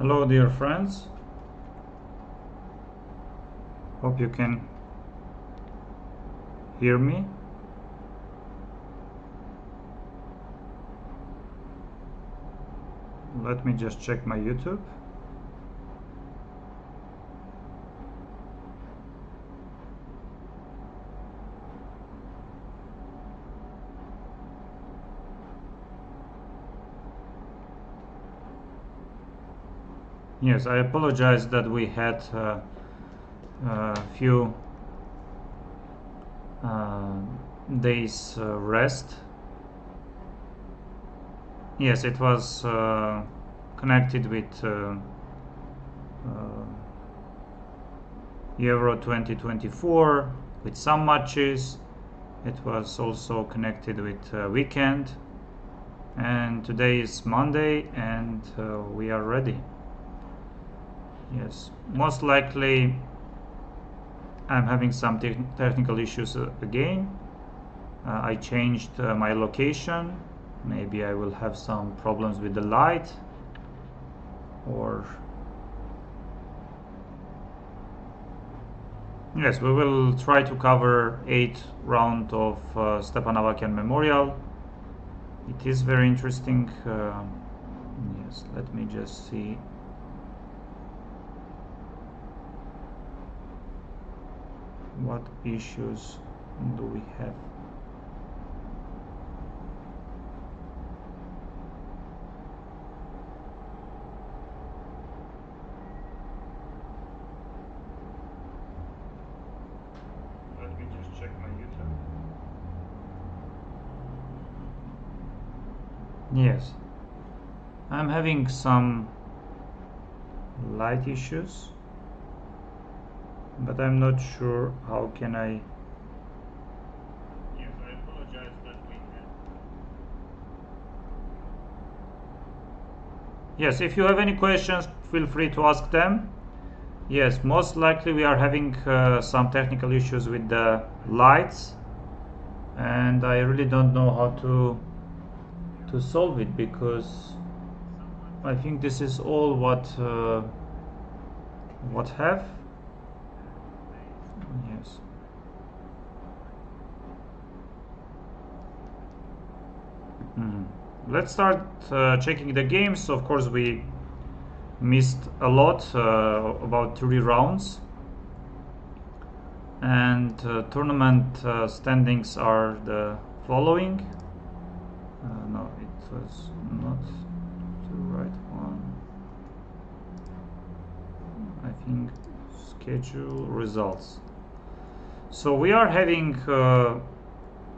Hello dear friends, hope you can hear me. Let me just check my YouTube. Yes, I apologize that we had a few days rest. Yes, it was connected with Euro 2024 with some matches. It was also connected with weekend, and today is Monday and we are ready. Yes, most likely I'm having some technical issues again. I changed my location. Maybe I will have some problems with the light, or yes, we will try to cover 8th round of Stepan Avagyan Memorial. It is very interesting. Yes, let me just see. What issues do we have? Let me just check my YouTube. Yes, I'm having some light issues, but I'm not sure how can I. Yes, I apologize that we had. Yes, if you have any questions, feel free to ask them. Yes, most likely we are having some technical issues with the lights, and I really don't know how to solve it, because I think this is all what have. Yes. Let's start checking the games. Of course, we missed a lot, about 3 rounds, and tournament standings are the following. No, it was not the right one. I think schedule results. So we are having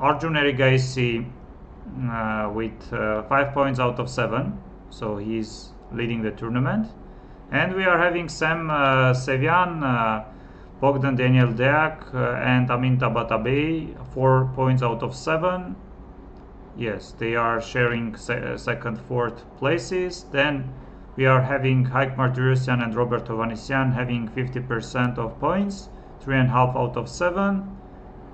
Arjun Erigaisi with 5 points out of 7, so he's leading the tournament, and we are having Sam Sevian, Bogdan Daniel Deac, and Amin Tabatabey 4 points out of 7. Yes, they are sharing second, fourth places. Then we are having Haik Martirosyan and Robert Ovanesyan having 50% of points, 3.5 out of 7.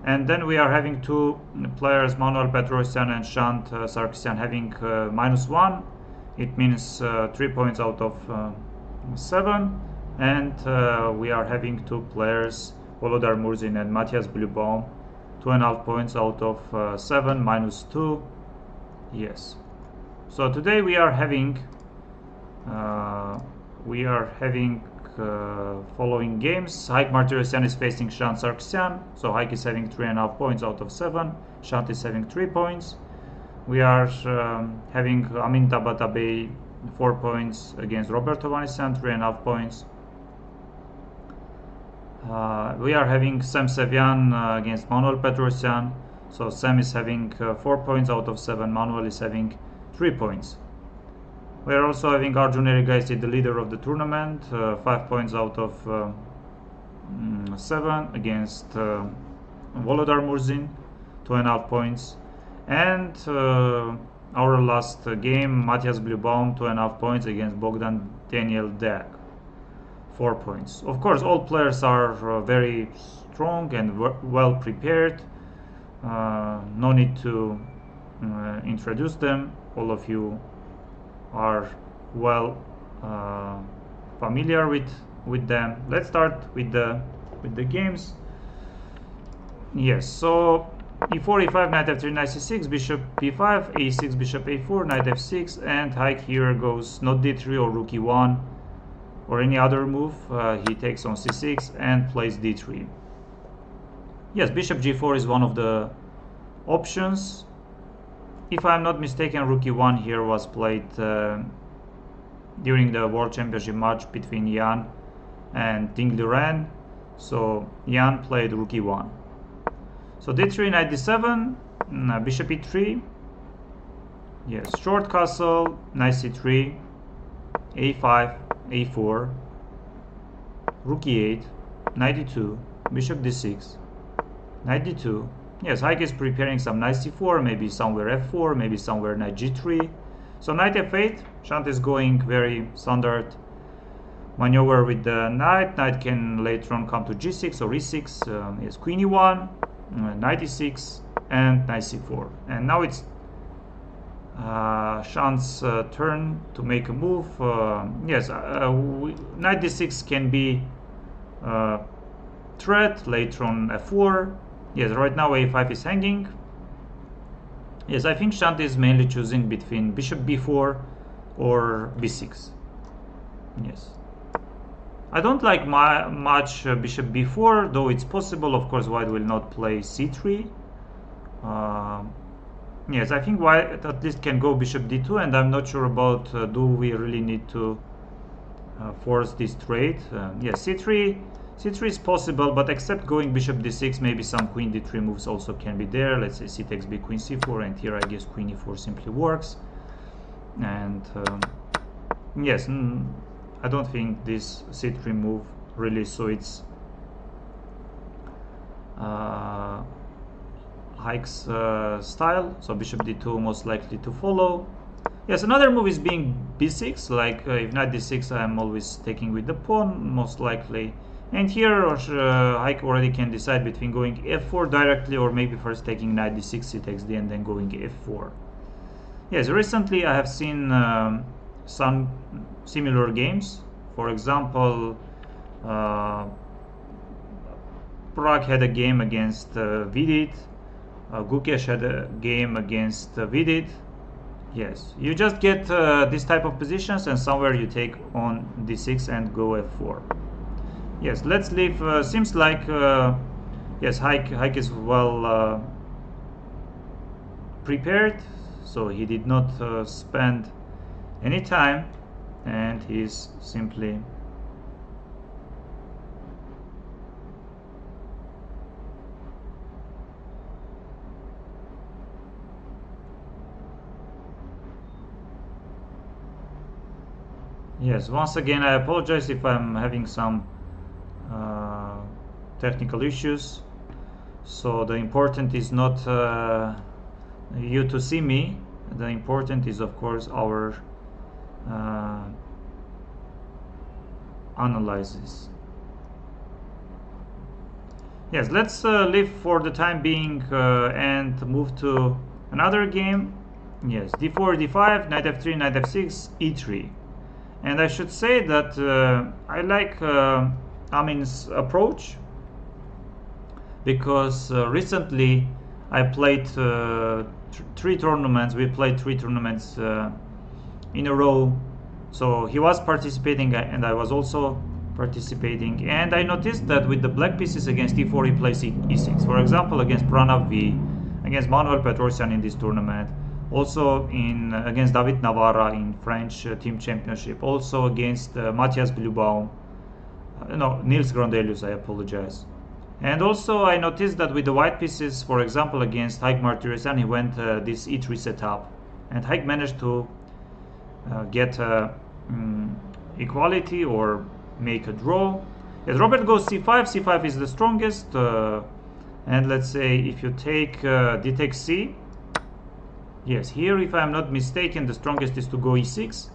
And then we are having 2 players, Manuel Petrosyan and Shant Sarkisyan, having -1. It means 3 points out of 7. And we are having 2 players, Volodar Murzin and Matthias Blubaum, 2.5 points out of 7, -2. Yes. So today we are having following games. Haik Martirosyan is facing Shant Sarkisyan. So Haik is having 3.5 points out of 7. Shant is having 3 points. We are having Amin Tabatabey 4 points against Robert Ovanesyan, 3.5 points. We are having Sam Sevian against Manuel Petrosyan. So Sam is having 4 points out of 7. Manuel is having 3 points. We are also having Arjun Erigaisi, the leader of the tournament, 5 points out of 7 against Volodar Murzin, 2.5 points. And our last game, Matthias Blubaum, 2.5 points against Bogdan Daniel Deac, 4 points. Of course, all players are very strong and well prepared. No need to introduce them. All of you are well familiar with them. Let's start with the games. Yes, so e4, e5, knight f3, knight c6, bishop b5, a6, bishop a4, knight f6, and Haik here goes not d3 or rook e1 or any other move. He takes on c6 and plays d3. Yes, bishop g4 is one of the options. If I'm not mistaken, rook e1 here was played during the World Championship match between Jan and Ding Liren. So Jan played rook e1. So d3, knight d7, bishop e3. Yes, short castle, knight c3, a5, a4, rook e8, knight d2, bishop d6, knight d2. Yes, Haik is preparing some knight c4, maybe somewhere f4, maybe somewhere knight g3. So knight f8, Shant is going very standard maneuver with the knight. Knight can later on come to g6 or e6. Yes, queen e1, knight e6, and knight c4. And now it's Shant's turn to make a move. Yes, knight d6 can be threat, later on f4. Yes, right now a5 is hanging. Yes, I think Shant is mainly choosing between bishop b4 or b6. Yes. I don't like much bishop b4, though it's possible. Of course, white will not play c3. Yes, I think white at least can go bishop d2, and I'm not sure about do we really need to force this trade. Yes, c3 is possible, but except going bishop d6, maybe some queen d3 moves also can be there. Let's say c takes b, queen c4, and here I guess queen e4 simply works. And yes, I don't think this c3 move really suits Haik's style, so bishop d2 most likely to follow. Yes, another move is being b6, like if knight d6 I'm always taking with the pawn, most likely. And here Haik already can decide between going f4 directly or maybe first taking knight d6, c takes d, and then going f4. Yes, recently I have seen some similar games. For example, Prag had a game against Vidit. Gukesh had a game against Vidit. Yes, you just get this type of positions, and somewhere you take on d6 and go f4. Yes, let's leave. Seems like yes, Haik is well prepared, so he did not spend any time, and he's simply yes, once again I apologize if I'm having some technical issues. So the important is not you to see me. The important is of course our analysis. Yes, let's leave for the time being and move to another game. Yes, d4, d5, knight f3, knight f6, e3. And I should say that I like Amin's approach, because recently I played 3 tournaments. We played 3 tournaments in a row. So he was participating and I was also participating. And I noticed that with the black pieces against e4, he plays e6. For example, against Pranav V, against Manuel Petrosyan in this tournament, also in against David Navarra in French team championship, also against Matthias Blübaum, no, Nils Grondelius, I apologize. And also I noticed that with the white pieces, for example against Haik Martirosyan, he went this e3 setup, and Haik managed to get equality or make a draw. Yes, Robert goes c5, c5 is the strongest, and let's say if you take d takes c, yes, here if I'm not mistaken the strongest is to go e6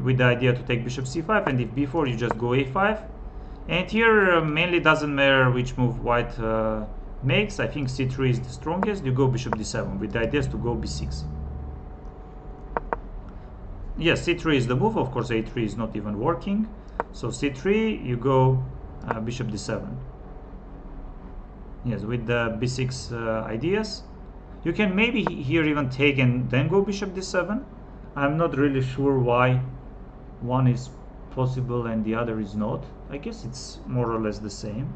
with the idea to take bishop c5, and if b4 you just go a5. And here mainly doesn't matter which move white makes. I think c3 is the strongest. You go bishop d7 with the idea to go b6. Yes, c3 is the move. Of course a3 is not even working. So c3, you go bishop d7. Yes, with the b6 ideas. You can maybe here even take and then go bishop d7. I'm not really sure why one is possible and the other is not. I guess it's more or less the same.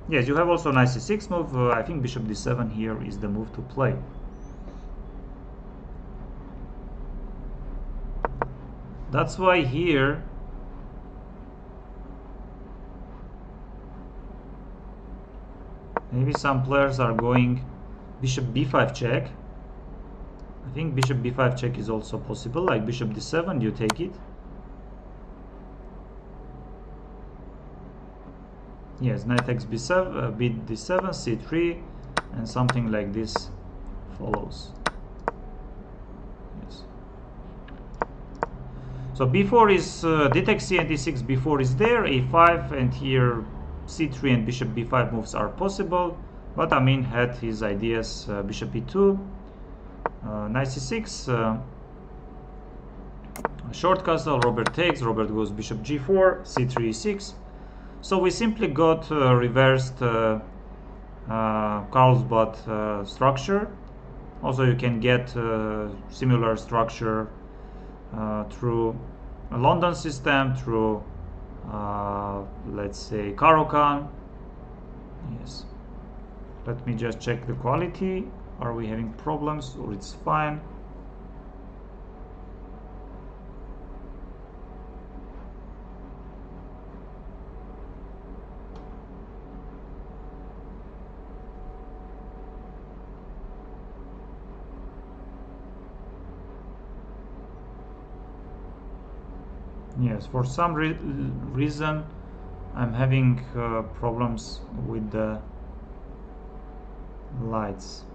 Yes, you have also knight c6 move. I think bishop d7 here is the move to play. That's why here maybe some players are going bishop b5 check. I think bishop b5 check is also possible, like bishop d7, you take it. Yes, knight takes b7, d7, c3, and something like this follows. Yes. So b4 is d takes c and d6, b4 is there, a5, and here c3 and bishop b5 moves are possible. But Amin had his ideas, bishop e2, knight c6, short castle, Robert takes, Robert goes bishop g4, c3, e6. So we simply got reversed Carlsbad structure. Also you can get similar structure through a London system, through let's say Caro-Kann. Yes. Let me just check the quality. Are we having problems or it's fine? Yes, for some reason I'm having problems with the lights.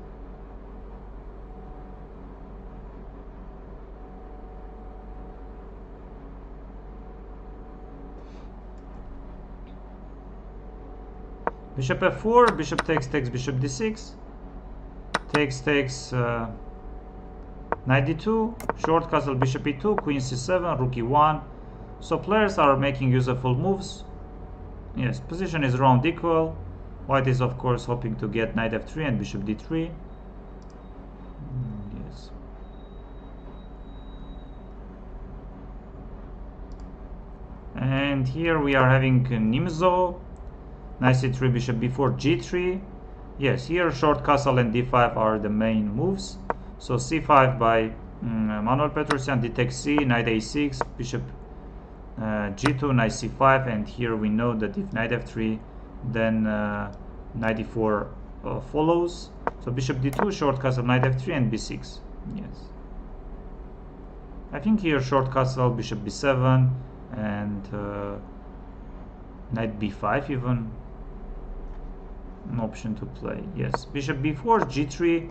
Bishop f4, bishop takes bishop d6, takes knight d2, short castle bishop e2, queen c7, rook e1. So players are making useful moves. Yes, position is round equal. White is of course hoping to get knight f3 and bishop d3. Yes. And here we are having Nimzo, knight c3, bishop b4, g3. Yes, here short castle and d5 are the main moves. So c5 by Manuel Petrosyan, d takes c, knight a6, bishop g2, knight c5, and here we know that if knight f3, then knight e4 follows. So bishop d2, short castle, knight f3, and b6. Yes. I think here short castle, bishop b7, and knight b5 even an option to play. Yes, bishop b4, g3,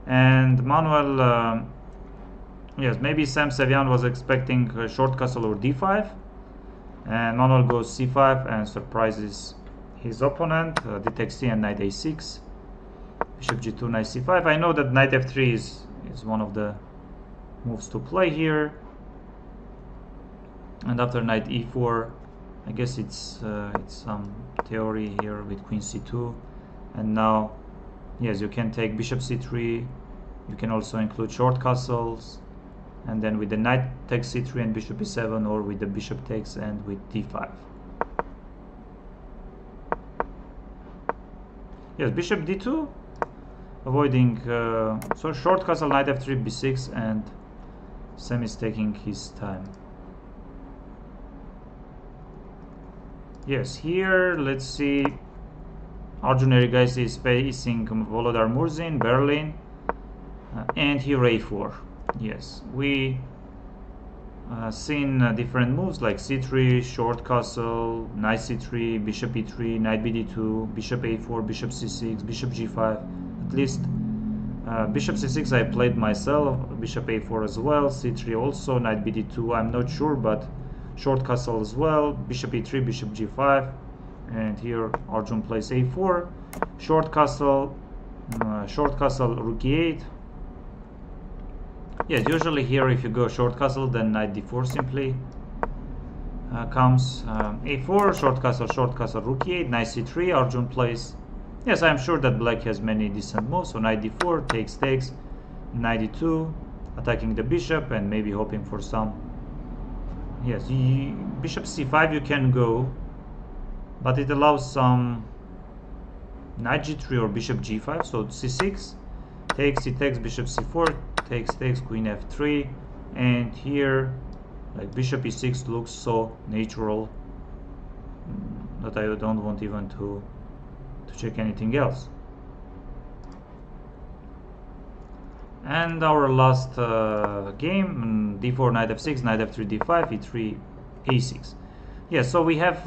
and Manuel. Yes, maybe Sam Sevian was expecting a short castle or d5, and Manuel goes c5 and surprises his opponent. D takes c and knight a6, bishop g2, knight c5. I know that knight f3 is one of the moves to play here, and after knight e4, I guess it's some theory here with queen c2, and now yes, you can take bishop c3. You can also include short castles, and then with the knight takes c3 and bishop e7, or with the bishop takes and with d5. Yes, bishop d2, avoiding so short castle, knight f3, b6, and Sam is taking his time. Yes, here let's see, Arjun Erigaisi is facing Volodar Murzin, Berlin, and here a4. Yes, we seen different moves like c3, short castle, knight c3, bishop e3, knight bd2, bishop a4, bishop c6, bishop g5. At least bishop c6 I played myself, bishop a4 as well, c3 also, knight bd2 I'm not sure, but short castle as well, bishop e3, bishop g5, and here Arjun plays a4, short castle, rook e8. Yes, usually here if you go short castle, then knight d4 simply. comes a4, short castle, rook e8, knight c3, Arjun plays. Yes, I'm sure that black has many decent moves, so knight d4, takes, knight d2, attacking the bishop and maybe hoping for some. Yes, bishop c5 you can go, but it allows some knight g3 or bishop g5, so c6, takes, he takes, bishop c4, takes, queen f3, and here like bishop e6 looks so natural that I don't want even to check anything else. And our last game, d4, knight f6, knight f3, d5, e3, a6. Yeah, so we have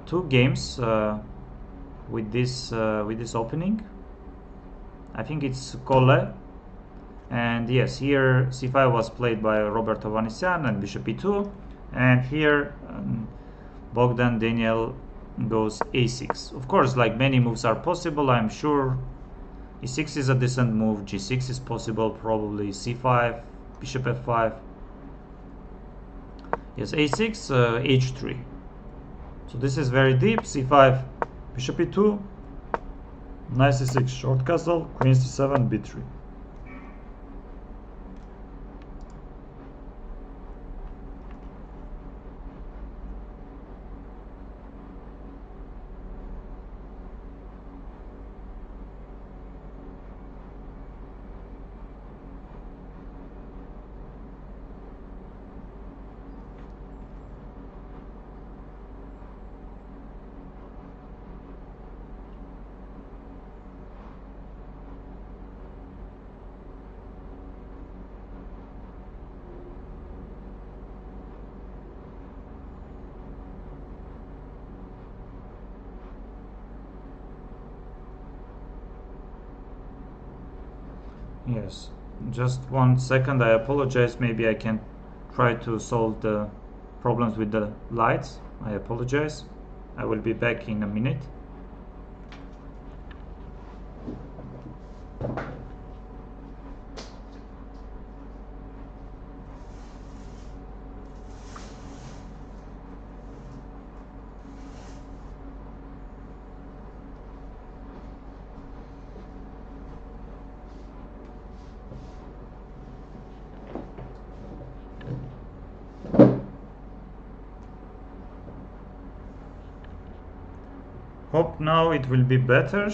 two games with this opening. I think it's Colle. And yes, here c5 was played by Roberto Vanessian and bishop e2, and here Bogdan Daniel goes a6. Of course, like many moves are possible, I'm sure e6 is a decent move, g6 is possible, probably c5, bishop f5. Yes, a6, h3. So this is very deep, c5, bishop e2, knight c6, short castle, queen c7, b3. Yes, just 1 second, I apologize, maybe I can try to solve the problems with the lights. I apologize. I will be back in a minute. Hope now it will be better.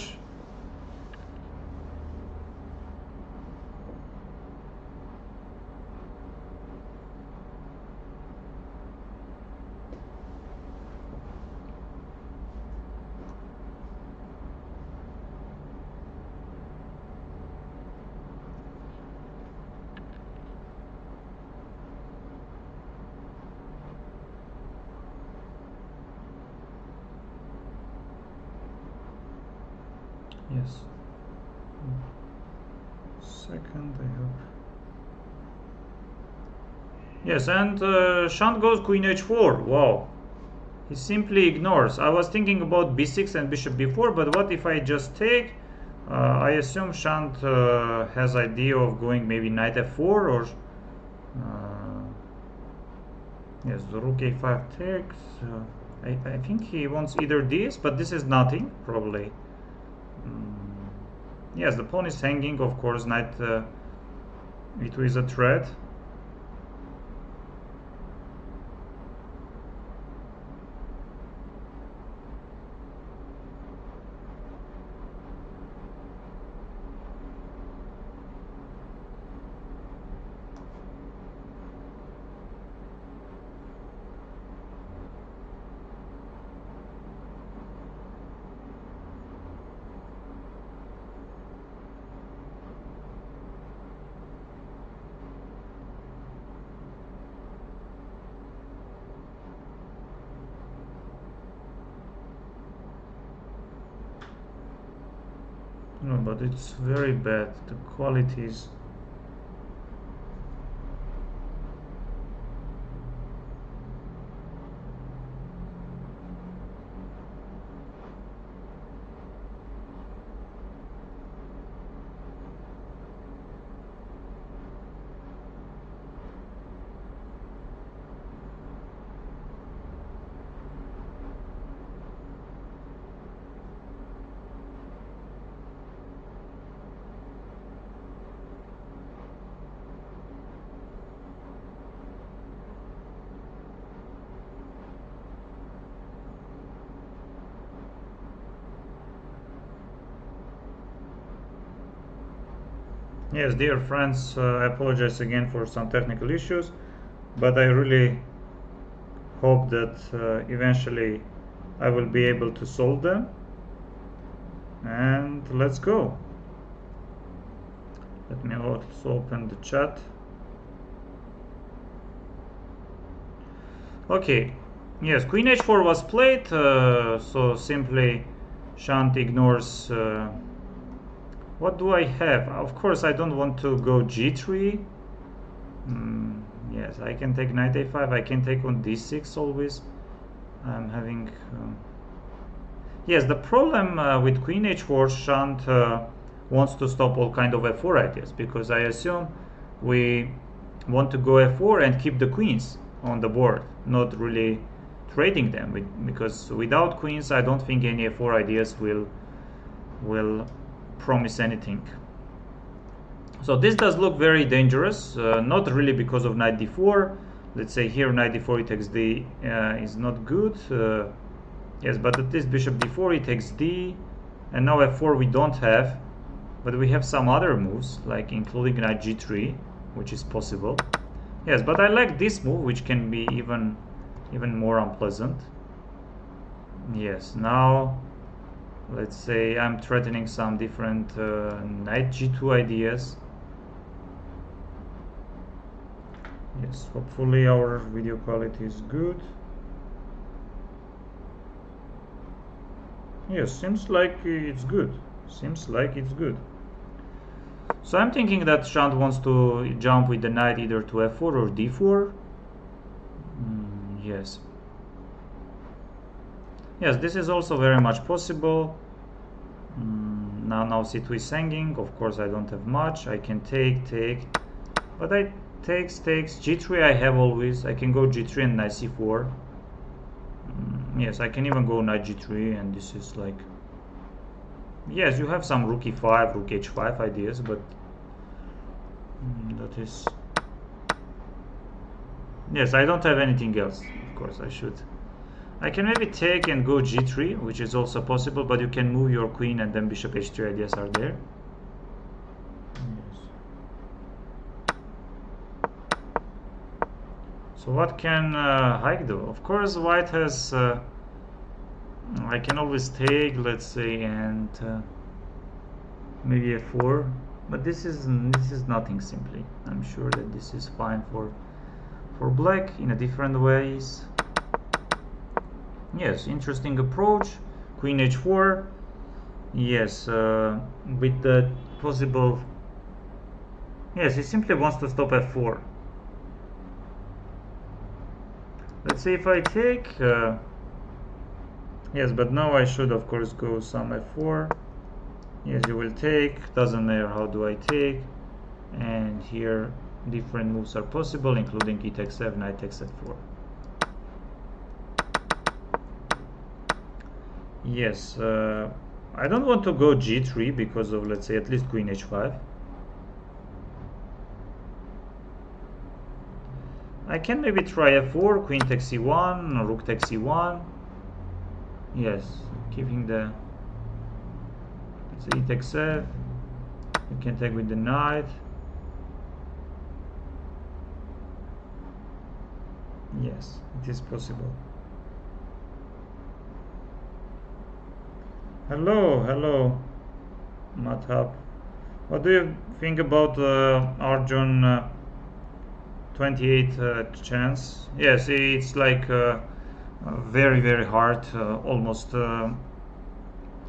Yes. Second, I hope. Yes, and Shant goes queen h4. Wow. He simply ignores. I was thinking about b6 and bishop b4, but what if I just take? I assume Shant has idea of going maybe knight f4 or yes, the rook a5 takes. I think he wants either this, but this is nothing probably. Yes, the pawn is hanging, of course. Knight e2 is a threat. No, but it's very bad. The quality is. Yes, dear friends, I apologize again for some technical issues, but I really hope that eventually I will be able to solve them. And let's go. Let me also open the chat. Okay, yes, Queen h4 was played, so simply Shant ignores. What do I have? Of course, I don't want to go g3. Yes, I can take knight a5. I can take on d6 always. I'm having. Yes, the problem with Queen h4, Shant wants to stop all kind of f4 ideas, because I assume we want to go f4 and keep the queens on the board, not really trading them, because without queens I don't think any f4 ideas will promise anything. So this does look very dangerous, not really because of knight d4. Let's say here knight d4 e takes d is not good. Yes, but at least bishop d4 e takes d, and now f4 we don't have, but we have some other moves, like including knight g3, which is possible. Yes, but I like this move, which can be even more unpleasant. Yes, now let's say I'm threatening some different knight g2 ideas. Yes, hopefully our video quality is good. Yes, seems like it's good. Seems like it's good. So I'm thinking that Shant wants to jump with the knight either to f4 or d4. Yes. Yes, this is also very much possible. Now c2 is hanging. Of course, I don't have much. I can take, but I takes. G3 I have always. I can go g3 and knight c4. Yes, I can even go knight g3, and this is like. Yes, you have some rook e5, rook h5 ideas, but that is. Yes, I don't have anything else. Of course, I should. I can maybe take and go g3, which is also possible, but you can move your queen and then bishop h3 ideas are there. Yes. So what can Hike do? Of course, white has. I can always take, let's say, and maybe f4, but this is nothing simply. I'm sure that this is fine for black in a different ways. Yes, interesting approach. Queen h4. Yes, with the possible. Yes, he simply wants to stop f4. Let's see if I take. Yes, but now I should of course go some f4. Yes, you will take. Doesn't matter how do I take. And here different moves are possible, including e takes f, knight takes f4. Yes, I don't want to go g3 because of, let's say, at least queen h5. I can maybe try f4, queen takes c1, rook takes c1. Yes, keeping the, let's say, e takes f. You can take with the knight. Yes, it is possible. Hello, Madhab. What do you think about Arjun 28 chance? Yes, it's like very hard, almost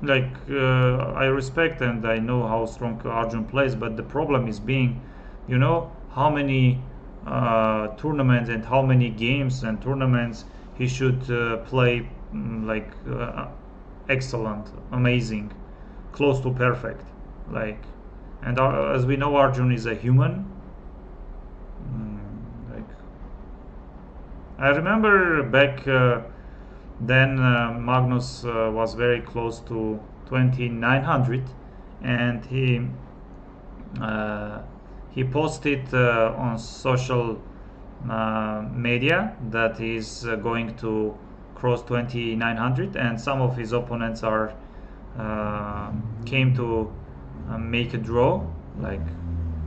like I respect and I know how strong Arjun plays, but the problem is being, you know, how many tournaments and how many games and tournaments he should play like excellent, amazing, close to perfect, like, and as we know, Arjun is a human. Like, I remember back then Magnus was very close to 2900, and he posted on social media that he's going to cross 2900, and some of his opponents are came to make a draw, like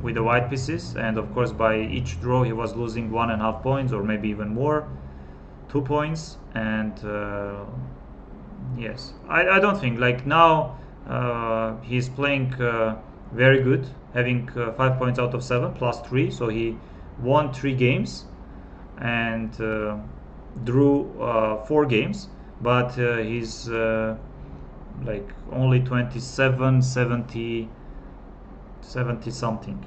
with the white pieces, and of course by each draw he was losing 1.5 points or maybe even more, 2 points. And yes, I don't think, like now he's playing very good, having 5 points out of 7 plus 3, so he won 3 games and drew 4 games, but he's like only 27, 70 something.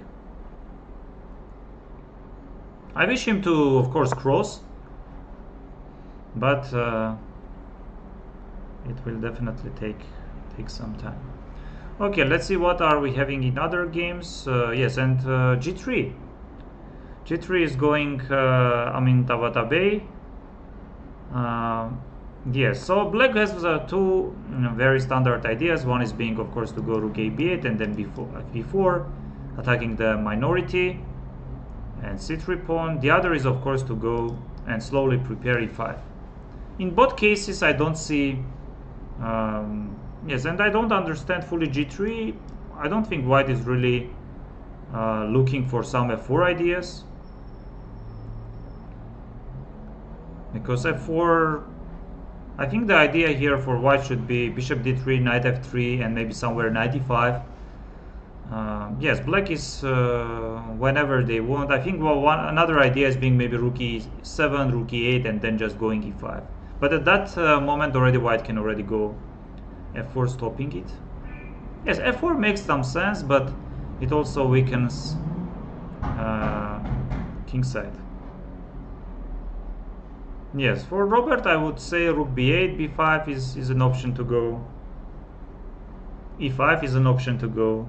I wish him to, of course, cross, but it will definitely take some time. Okay, let's see what are we having in other games. Yes, and g3 is going Amintavata Bay. Yes, so black has two very standard ideas. One is being, of course, to go rook a b8 and then b4, attacking the minority and c3 pawn. The other is, of course, to go and slowly prepare e5. In both cases, I don't see yes, and I don't understand fully g3. I don't think white is really looking for some f4 ideas, because f4, I think the idea here for white should be bishop d3, knight f3, and maybe somewhere knight e5. Yes, black is whenever they want. I think another idea is being maybe rook e7, rook e8, and then just going e5. But at that moment already white can already go f4, stopping it. Yes, f4 makes some sense, but it also weakens kingside. Yes, for Robert I would say rook b8, b5 is an option to go. e5 is an option to go.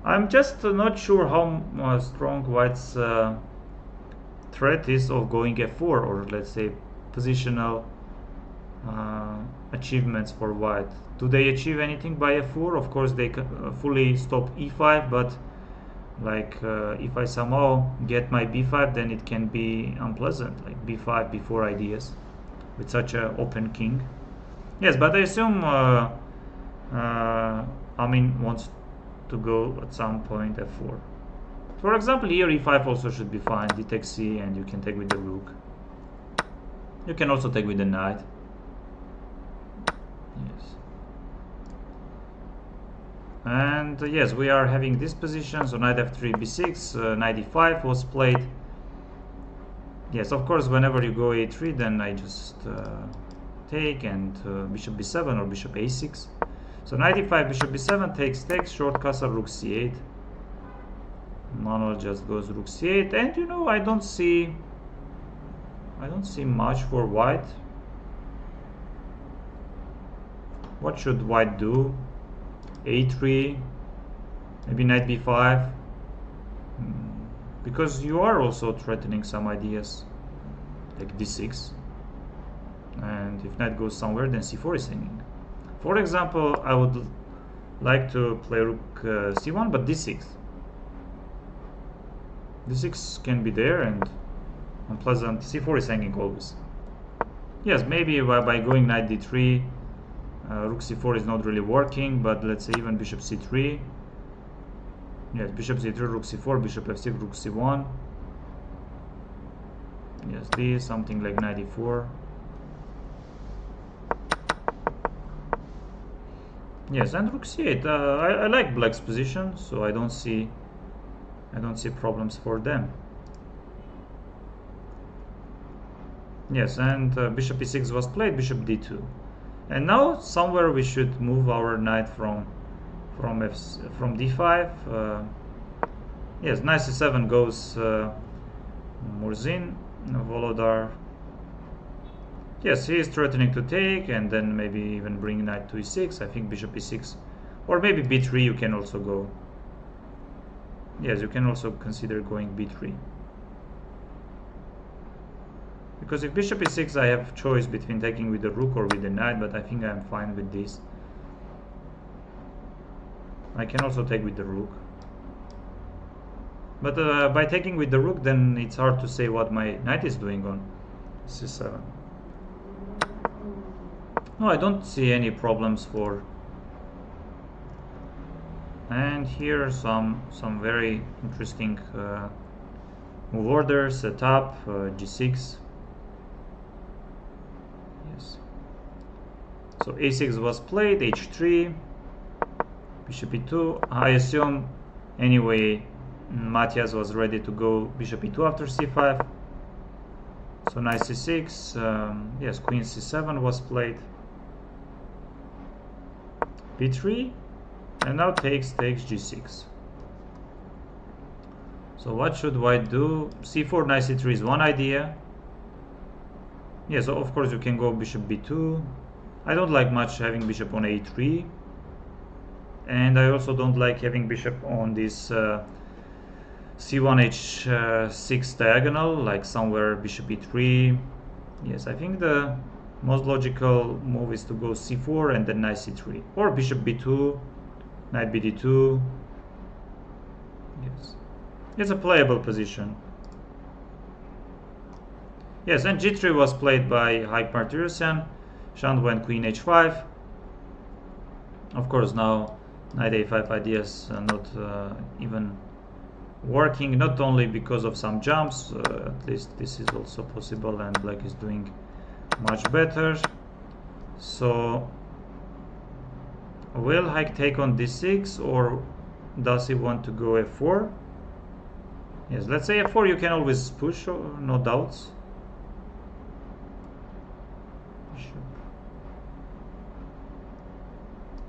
I'm just not sure how strong white's threat is of going f4, or let's say positional achievements for white. Do they achieve anything by f4? Of course they fully stop e5, but like if I somehow get my b5, then it can be unpleasant, like b5, b4 ideas with such an open king. Yes, but I assume Amin wants to go at some point f4. For example, here e5 also should be fine. D takes c, and you can take with the rook. You can also take with the knight. Yes. And yes, we are having this position. So knight f3, b6, knight e5 was played. Yes, of course, whenever you go a3, then I just take, and bishop b7 or bishop a6. So knight e5, bishop b7, takes, short castle, rook c8. Manuel just goes rook c8, and you know, I don't see much for white. What should white do? a3, maybe knight b5, because you are also threatening some ideas, like d6, and if knight goes somewhere, then c4 is hanging. For example, I would like to play rook c1, but d6 can be there, and unpleasant. c4 is hanging always. Yes, maybe by going knight d3, rook c4 is not really working, but let's say even bishop c3. Yes, bishop c3, rook c4, bishop f6, rook c1. Yes, this, something like knight e4. Yes, and rook c8. I like black's position, so I don't see problems for them. Yes, and bishop e6 was played, bishop d2. And now somewhere we should move our knight from d5. Yes, knight c7 goes Murzin, Volodar. Yes, he is threatening to take, and then maybe even bring knight to e6. I think bishop e6, or maybe b3 you can also go. Yes, you can also consider going b3. Because if bishop e6, I have choice between taking with the rook or with the knight, but I think I'm fine with this. I can also take with the rook. But by taking with the rook, then it's hard to say what my knight is doing on c7. No, I don't see any problems for And here some very interesting move orders set up. G6. Yes. So A6 was played. H3. Bishop E2. I assume anyway Matthias was ready to go bishop E2 after C5. So knight C6. Yes, queen C7 was played. B3. And now takes G6. So what should white do? C4, knight C3 is one idea. Yeah, so of course you can go bishop B2. I don't like much having bishop on A3. And I also don't like having bishop on this C1, H6 diagonal, like somewhere bishop E3. Yes, I think the most logical move is to go C4 and then knight C3. Or bishop B2, knight BD2. Yes, it's a playable position. Yes, and G3 was played by Haik Martyrsyan. Shand went queen H5. Of course now knight A5 ideas are not even working, not only because of some jumps, at least this is also possible, and black is doing much better. So will Haik take on D6 or does he want to go F4? Yes, let's say F4, you can always push, no doubts.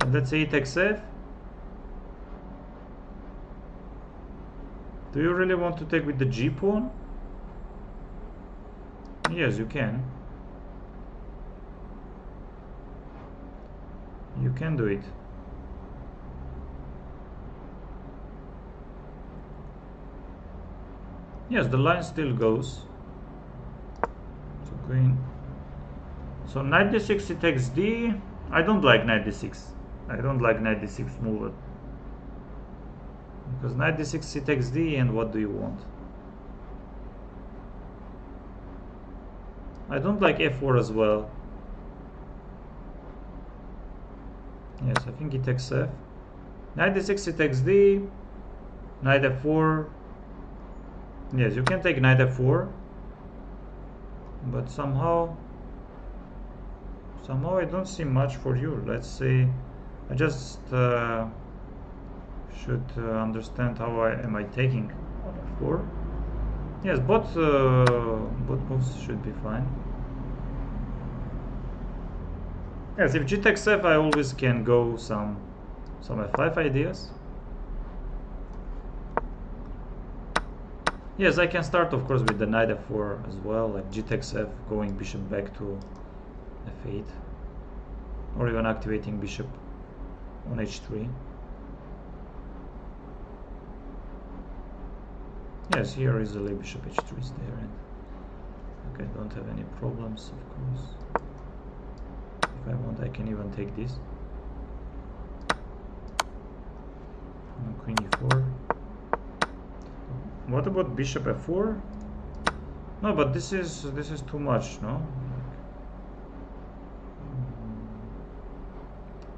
And let's say he takes F. Do you really want to take with the G pawn? Yes, you can. You can do it. Yes, the line still goes. So queen. So knight d6, he takes D. I don't like knight d6. I don't like knight d6 move. Because knight d6, he takes D, and what do you want? I don't like f4 as well. Yes, I think he takes f. Knight d6, he takes D. Knight f4. Yes, you can take knight f4. But somehow I don't see much for you. Let's say I just should understand how am I taking on f4. Yes, both moves should be fine. Yes, if g takes f, I always can go some f5 ideas. Yes, I can start of course with the knight f4 as well, like g takes f, going bishop back to f8, or even activating bishop on h3. Yes, here easily bishop h3 is there, and okay, don't have any problems, of course. If I want, I can even take this. And queen e4. What about bishop f4? No, but this is too much, no?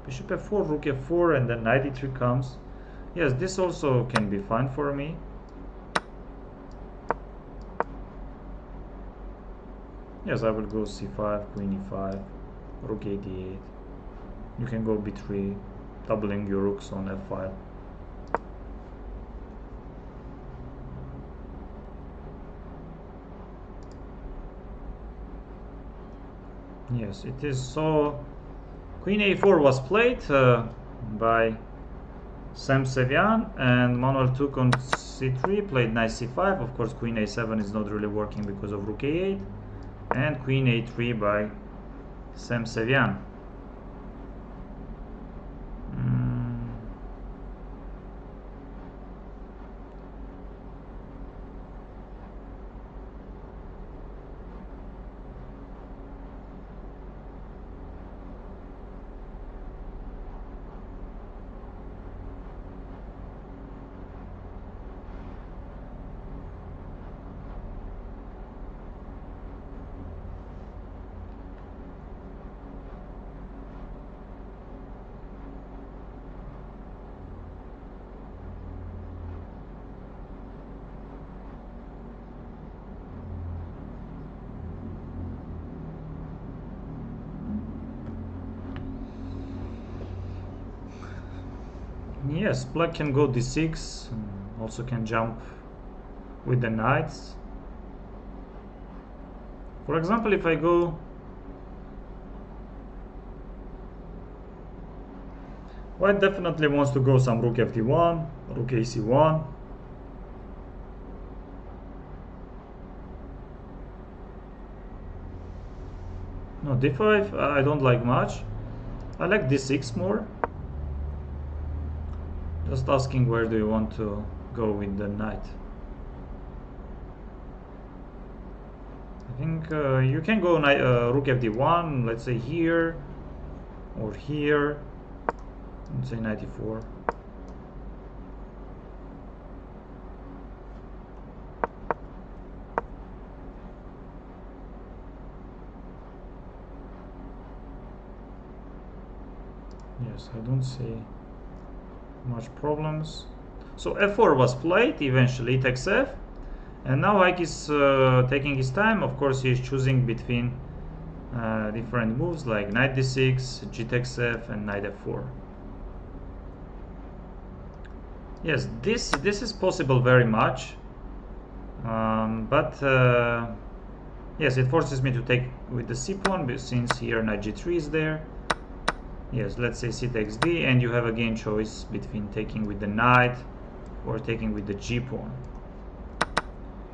Bishop f4, rook f4, and then knight e3 comes. Yes, this also can be fine for me. Yes, I will go c5, queen e5, rook a d8. You can go b3, doubling your rooks on f5. Yes, it is. So queen a4 was played by Sam Sevian, and Manuel took on c3, played knight c5. Of course, queen a7 is not really working because of rook a8, and queen a3 by Sam Sevian. Yes, black can go d6, also can jump with the knights. For example, if I go white definitely wants to go some rook fd1, rook ac1. No, d5 I don't like much. I like d6 more. Just asking where do you want to go with the knight. I think you can go rook fd1, let's say here or here. Let's say knight e4. Yes, I don't see much problems. So f4 was played, eventually it takes f, and now Ike is taking his time. Of course, he is choosing between different moves like knight d6, g takes f, and knight f4. Yes, this is possible very much, but yes, it forces me to take with the c pawn since here knight g3 is there. Yes, let's say c takes d, and you have again choice between taking with the knight or taking with the g pawn.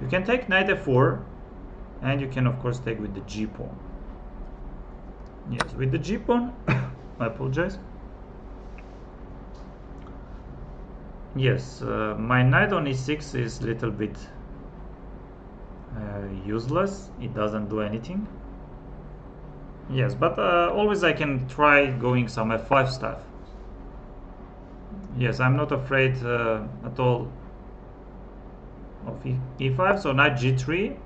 You can take knight f4, and you can of course take with the g pawn. Yes, with the g pawn, I apologize. Yes, my knight on e6 is a little bit useless. It doesn't do anything. Yes, but always I can try going some f5 stuff. Yes, I'm not afraid at all of e5, so knight g3.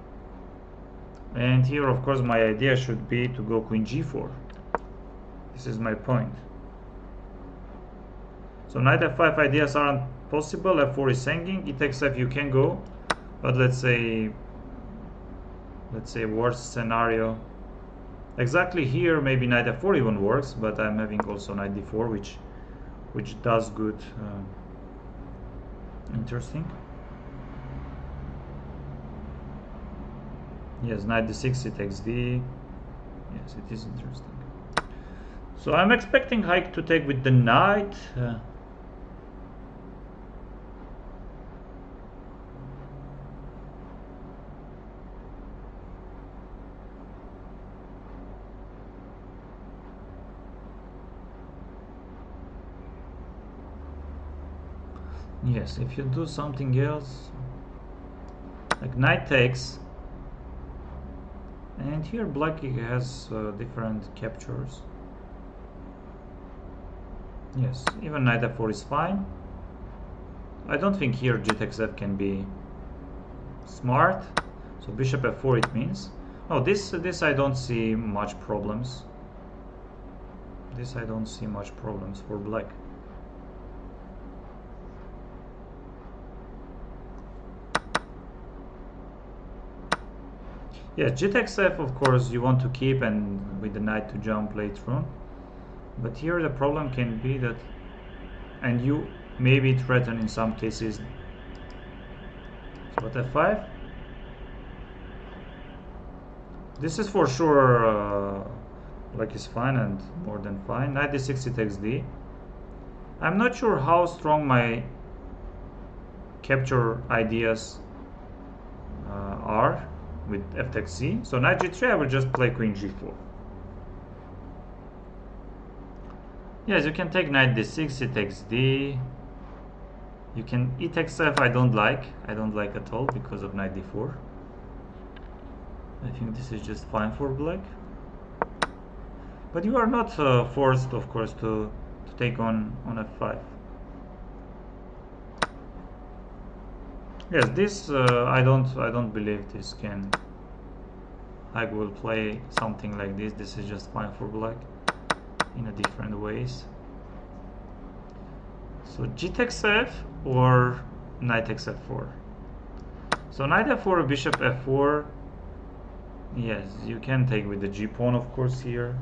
And here, of course, my idea should be to go queen g4. This is my point. So knight f5 ideas aren't possible. f4 is hanging. E takes f you can go, but let's say worst scenario. Exactly here, maybe knight f4 even works, but I'm having also knight d4, which does good. Interesting. Yes, knight d6, it takes d. Yes, it is interesting. So I'm expecting Ike to take with the knight. Yes, if you do something else, like knight takes, and here black has different captures. Yes, even knight f4 is fine. I don't think here g takes f can be smart. So bishop f4 it means. Oh, this I don't see much problems. This I don't see much problems for black. Yes, g takes f, of course, you want to keep and with the knight to jump later on. But here the problem can be that, and you maybe threaten in some cases. So what f5? This is for sure black is fine and more than fine. Knight d6 it takes d. I'm not sure how strong my capture ideas are with f takes c. So knight g3 I will just play queen g4. Yes, you can take knight d6, it takes d. You can e takes f, I don't like at all because of knight d4. I think this is just fine for black. But you are not forced, of course, to take on f5. Yes, this I don't believe this can. I will play something like this. This is just fine for black in a different ways. So g takes f or knight takes f4. So knight f4, bishop f4. Yes, you can take with the g pawn, of course, here.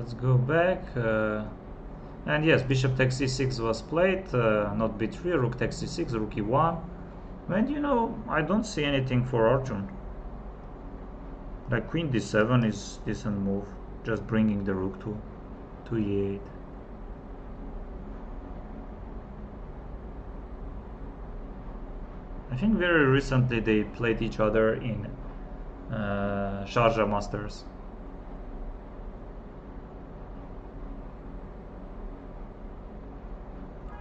let's go back. And yes, bishop takes c6 was played, not b3, rook takes c6, rook e1. And you know, I don't see anything for Arjun. Like queen d7 is decent move, just bringing the rook to e8. I think very recently they played each other in Sharjah Masters.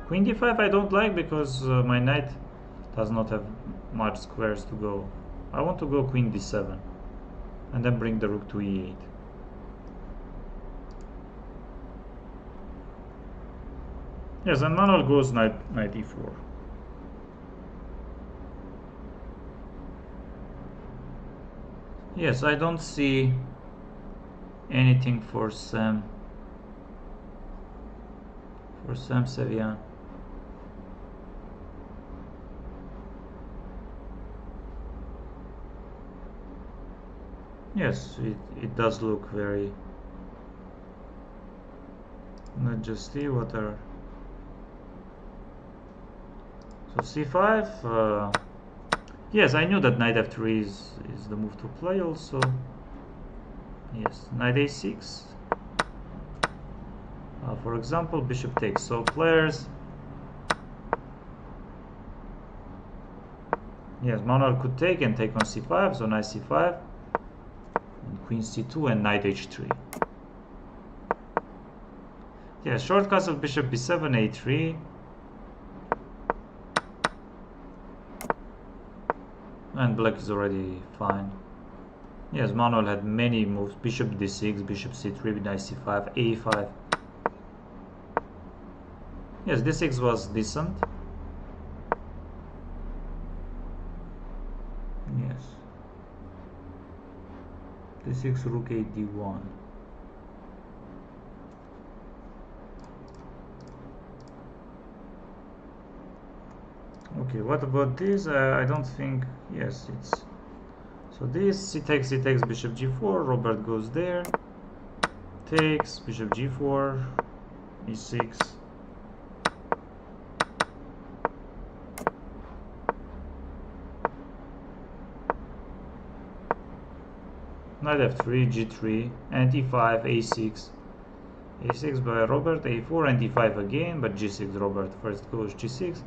Queen d5 I don't like because my knight does not have much squares to go. I want to go queen d7 and then bring the rook to e8. Yes, and Manuel goes knight e4. Yes, I don't see anything for Sam Sevian. Yes, it does look very. Let's just see what are. So c5. Yes, I knew that knight f3 is the move to play also. Yes, knight a6. For example, bishop takes. So players. Yes, Manuel could take and take on c5. So knight c5. And queen c2 and knight h3. Yes, short castle, bishop b7, a3. And black is already fine. Yes, Manuel had many moves. Bishop d6, bishop c3, knight c5, a5. Yes, d6 was decent. Yes. d6, rook 8, d1. Okay, what about this? I don't think. Yes, it's. So this, c takes, bishop g4. Robert goes there. Takes, bishop g4, e6. Knight f3, g3, and e5, a6. a6 by Robert, a4, and e5 again, but g6. Robert first goes g6.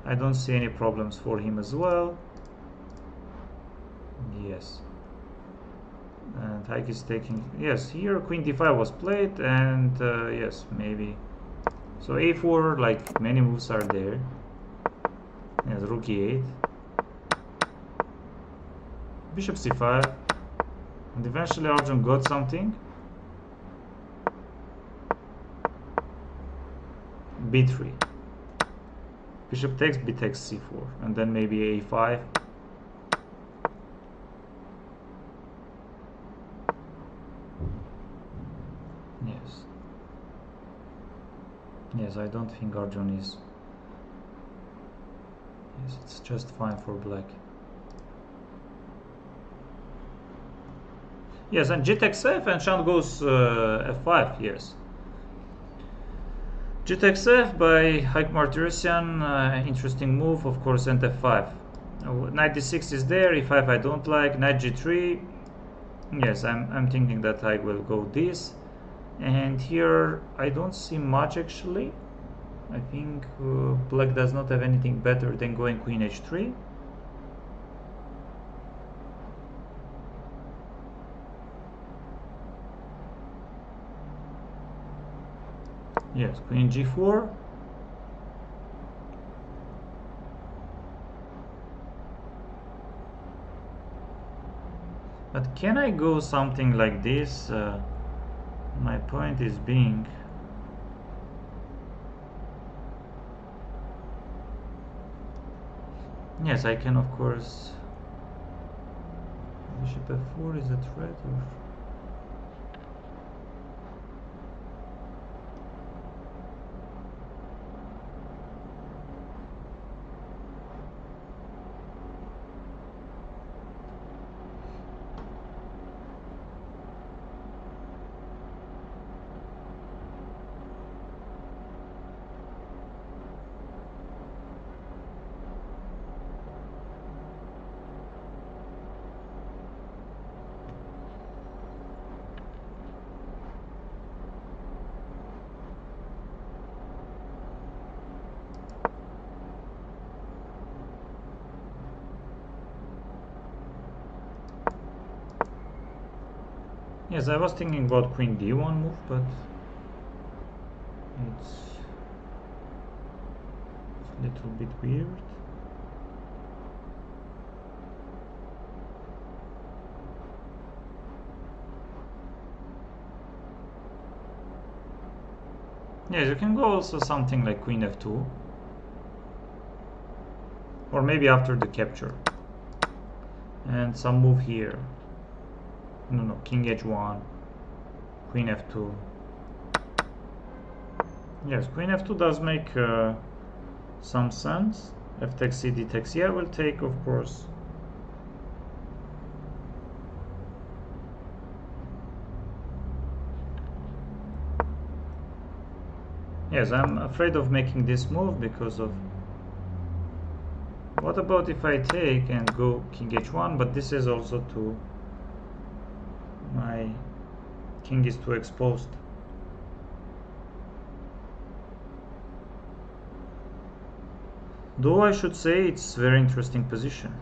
I don't see any problems for him as well. Yes. And Haik is taking. Yes, here queen d5 was played, and yes, maybe. So a4, like many moves are there. Yes, rook e8. Bishop c5. And eventually Arjun got something. b3. Bishop takes, b takes c4, and then maybe a5. Yes. Yes, I don't think Arjun is. Yes, it's just fine for black. Yes, and g takes f, and Shant goes f5. Yes. G takes f by Haik Martirosyan, interesting move, of course, and f5. Knight d6 is there, e5 I don't like, knight g3. Yes, I'm thinking that I will go this. And here I don't see much actually. I think black does not have anything better than going queen h3. Yes, queen g4. But can I go something like this? My point is being. Yes, I can of course. Bishop f4 is a threat or. Yes, I was thinking about queen d1 move, but it's a little bit weird. Yes, you can go also something like queen f2, or maybe after the capture, and some move here. No, king h1, queen f2. Yes, queen f2 does make some sense. F takes c, d takes c. I will take, of course. Yes, I'm afraid of making this move because of... What about if I take and go king h1, but this is also too... My king is too exposed. Though I should say it's a very interesting position.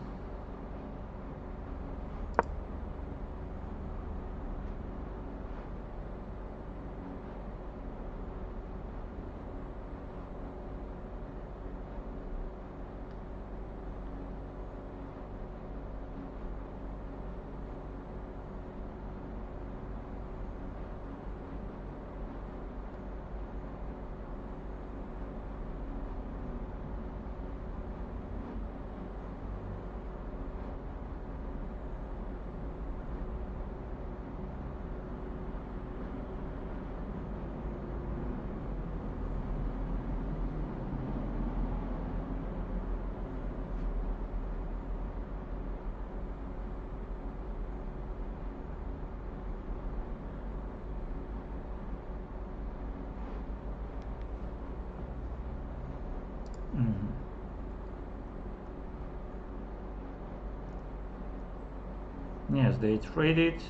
Yes, they traded,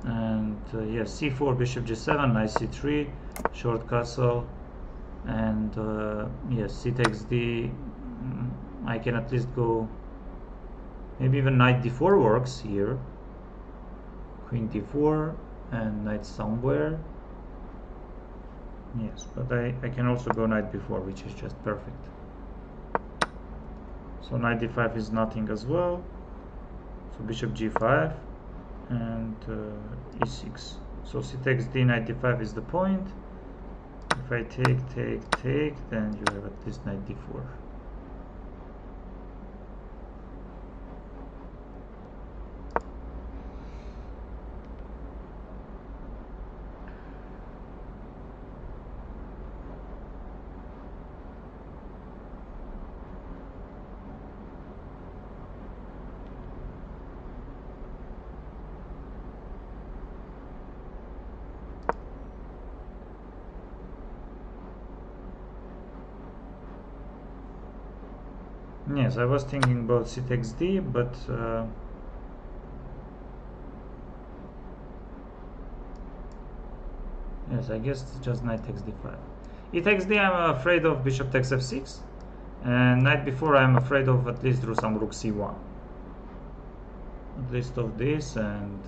and yes, c4, bishop g7, knight c3, short castle, and yes, c takes d. I can at least go, maybe even knight d4 works here, queen d4 and knight somewhere. Yes, but I can also go knight b4, which is just perfect. So knight d5 is nothing as well. So bishop g5 and e6. So c takes d, knight d5 is the point. If I take, then you have at least knight d4. Yes, I was thinking about c takes d, but yes, I guess it's just knight takes d5. E takes d, I'm afraid of bishop takes f6, and knight b4 I'm afraid of at least through some rook c1. At least of this, and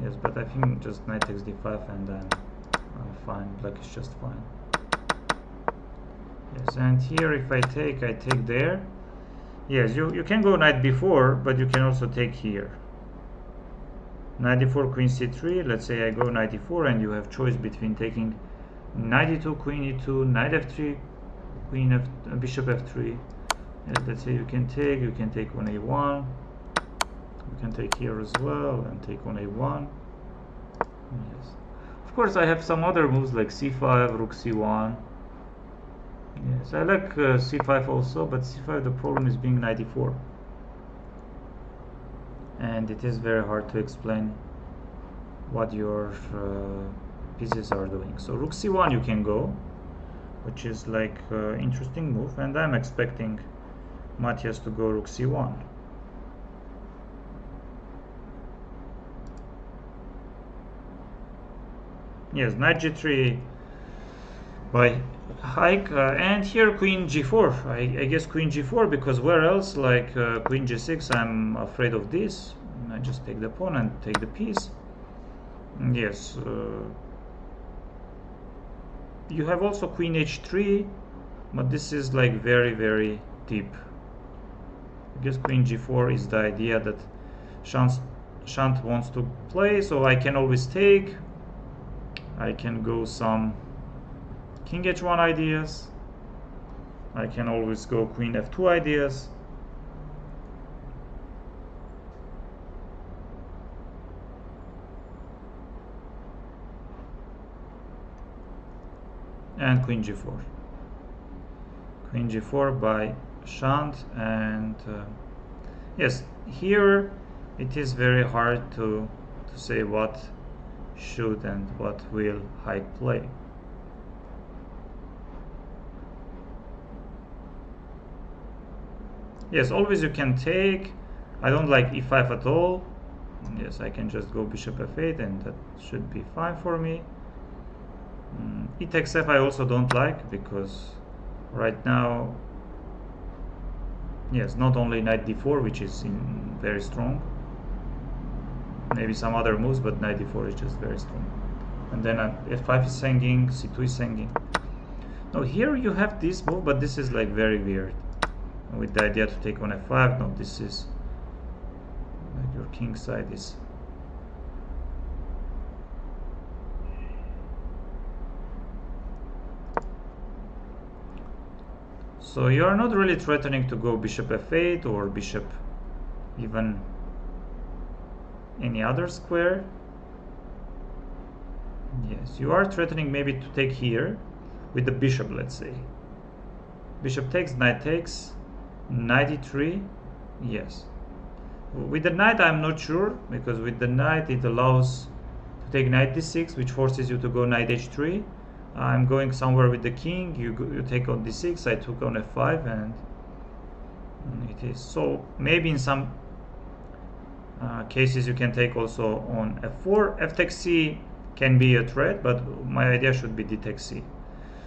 yes, but I think just knight takes d5 and then I'm fine. Black is just fine. Yes, and here if I take there. Yes, you can go knight b4, but you can also take here. Knight d4, queen c3. Let's say I go knight d4, and you have choice between taking knight e2, queen e2, knight f3, bishop f3. Yes, let's say you can take on a1. You can take here as well and take on a1. Yes. Of course, I have some other moves like c5, rook c1. Yes, I like c5 also, but c5 the problem is being knight e4. And it is very hard to explain what your pieces are doing. So rook c1 you can go, which is like interesting move, and I'm expecting Matthias to go rook c1. Yes, knight g3 by hike, and here queen g4. I guess queen g4, because where else, like queen g6, I'm afraid of this, I just take the pawn and take the piece. Yes. You have also queen h3, but this is like very, very deep. I guess queen g4 is the idea that Shant wants to play, so I can always take. I can go some king h1 ideas. I can always go queen f2 ideas. And queen g4. Queen g4 by Shant, and yes, here it is very hard to say what should and what will Haik play. Yes, always you can take. I don't like e5 at all. Yes, I can just go bishop f8 and that should be fine for me. E takes f I also don't like, because right now, yes, not only knight d4, which is very strong, maybe some other moves, but knight d4 is just very strong. And then f5 is hanging, c2 is hanging. Now here you have this move, but this is like very weird, with the idea to take on f5. No, this is like your king side is. So you are not really threatening to go bishop f8 or bishop even any other square. Yes, you are threatening maybe to take here with the bishop, let's say. Bishop takes, knight takes, knight e3. Yes. With the knight I'm not sure, because with the knight it allows to take knight d6, which forces you to go knight h3. I'm going somewhere with the king. You take on d6. I took on f5, and it is so. Maybe in some cases you can take also on f4. F takes c can be a threat, but my idea should be d takes c.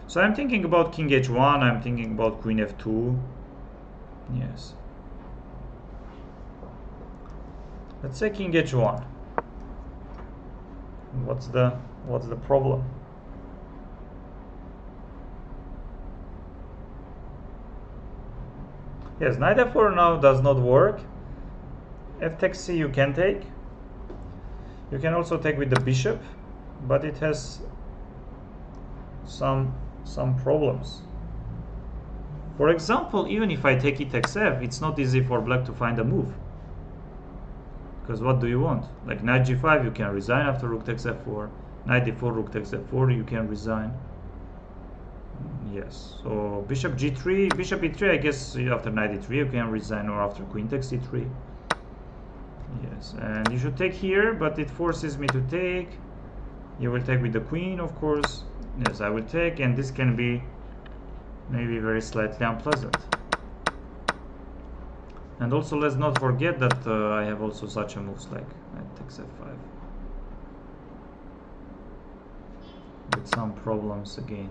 So I'm thinking about king h1. I'm thinking about queen f2. Yes. Let's say king h1. What's the problem? Yes, knight f4 now does not work. F takes c you can take. You can also take with the bishop, but it has some problems. For example, even if I take e takes f, it's not easy for black to find a move. Because what do you want? Like knight g5, you can resign after rook takes f4. Knight d4, rook takes f4, you can resign. Yes, so bishop g3, bishop e3, I guess after knight e3 you can resign, or after queen takes e3. Yes, and you should take here, but it forces me to take. You will take with the queen, of course. Yes, I will take, and this can be maybe very slightly unpleasant. And also let's not forget that I have also such a moves like knight takes f5. With some problems again.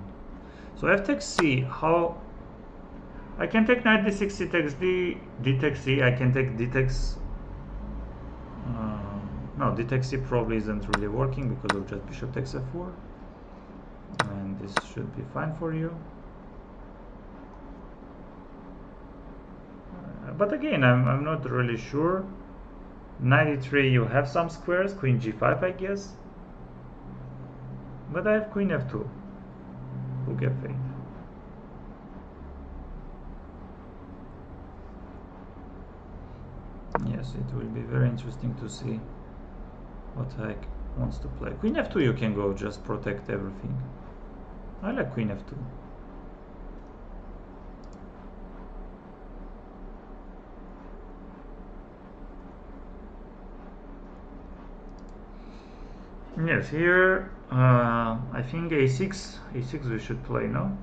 So f takes c, how I can take knight d6, c takes d, d takes c, I can take d takes, no, d takes c probably isn't really working because of just bishop takes f4, and this should be fine for you. But again, I'm not really sure. Knight e3, you have some squares, queen g5 I guess, but I have queen f2. Rook f8. Yes, it will be very interesting to see what Haik wants to play. Queen f2 you can go, just protect everything. I like queen f2. Yes, here I think a6 we should play, no?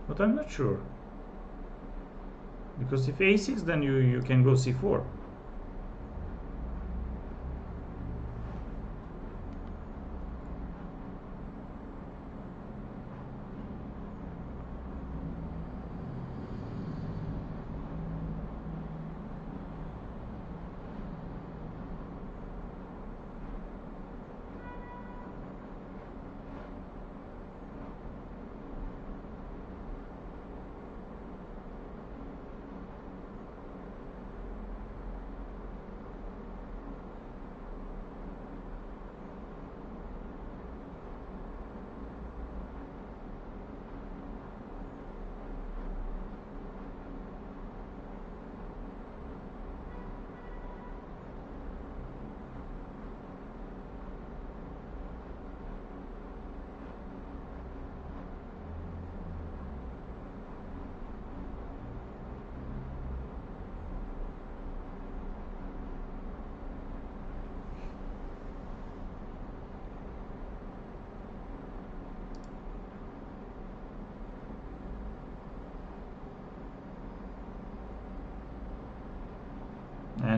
But I'm not sure, because if a6 then you can go c4.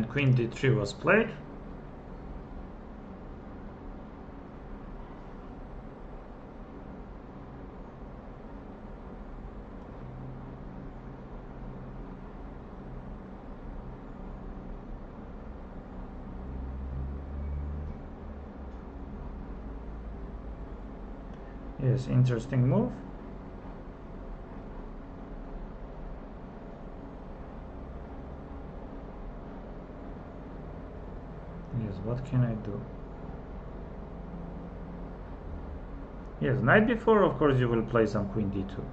and queen d3 was played. Yes, interesting move. Yes, what can I do? Yes, knight b4, of course you will play some queen d2.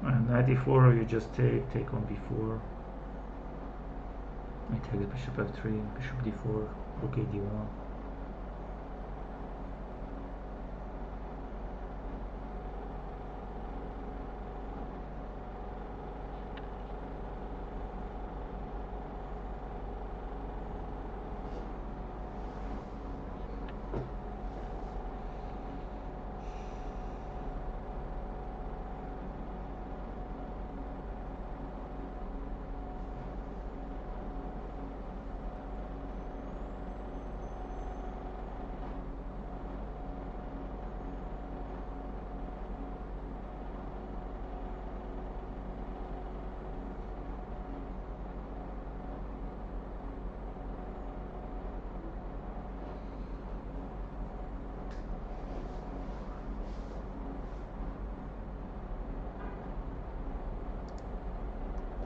And knight e4, you just take on b4. I take the bishop f3, bishop d4, rook a d1.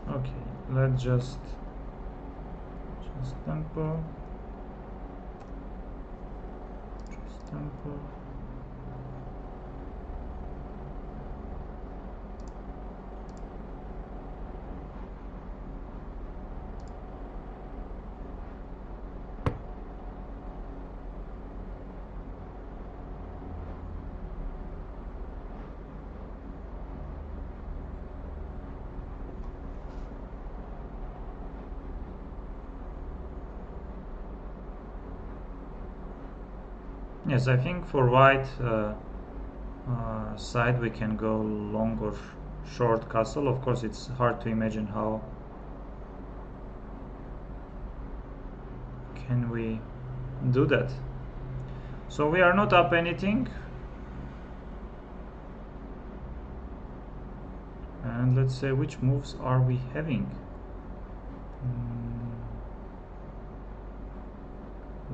Okay, let's just Chesstempo. Yes, I think for white side we can go long or short castle. Of course, it's hard to imagine how can we do that. So we are not up anything. And let's say which moves are we having?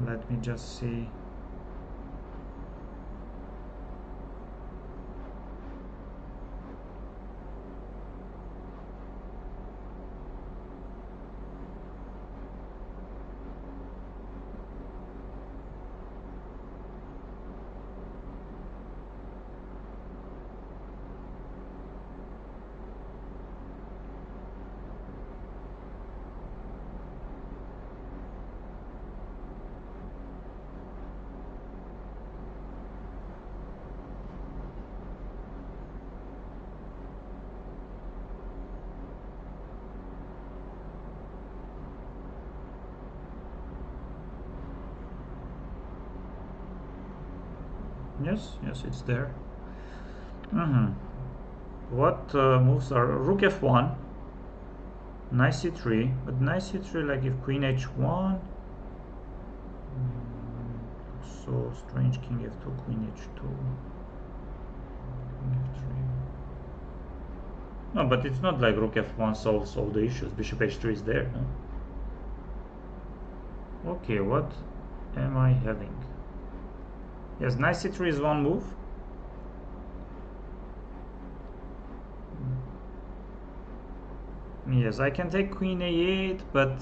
Let me just see. Yes, it's there. What moves are rook f1, knight c3, but knight c3, like if queen h1, so strange, king f2, queen h2, king f3. No, but it's not like rook f1 solves all the issues. Bishop h3 is there, no? Okay, what am I having? Yes, knight c3 is one move. Yes, I can take queen a8, but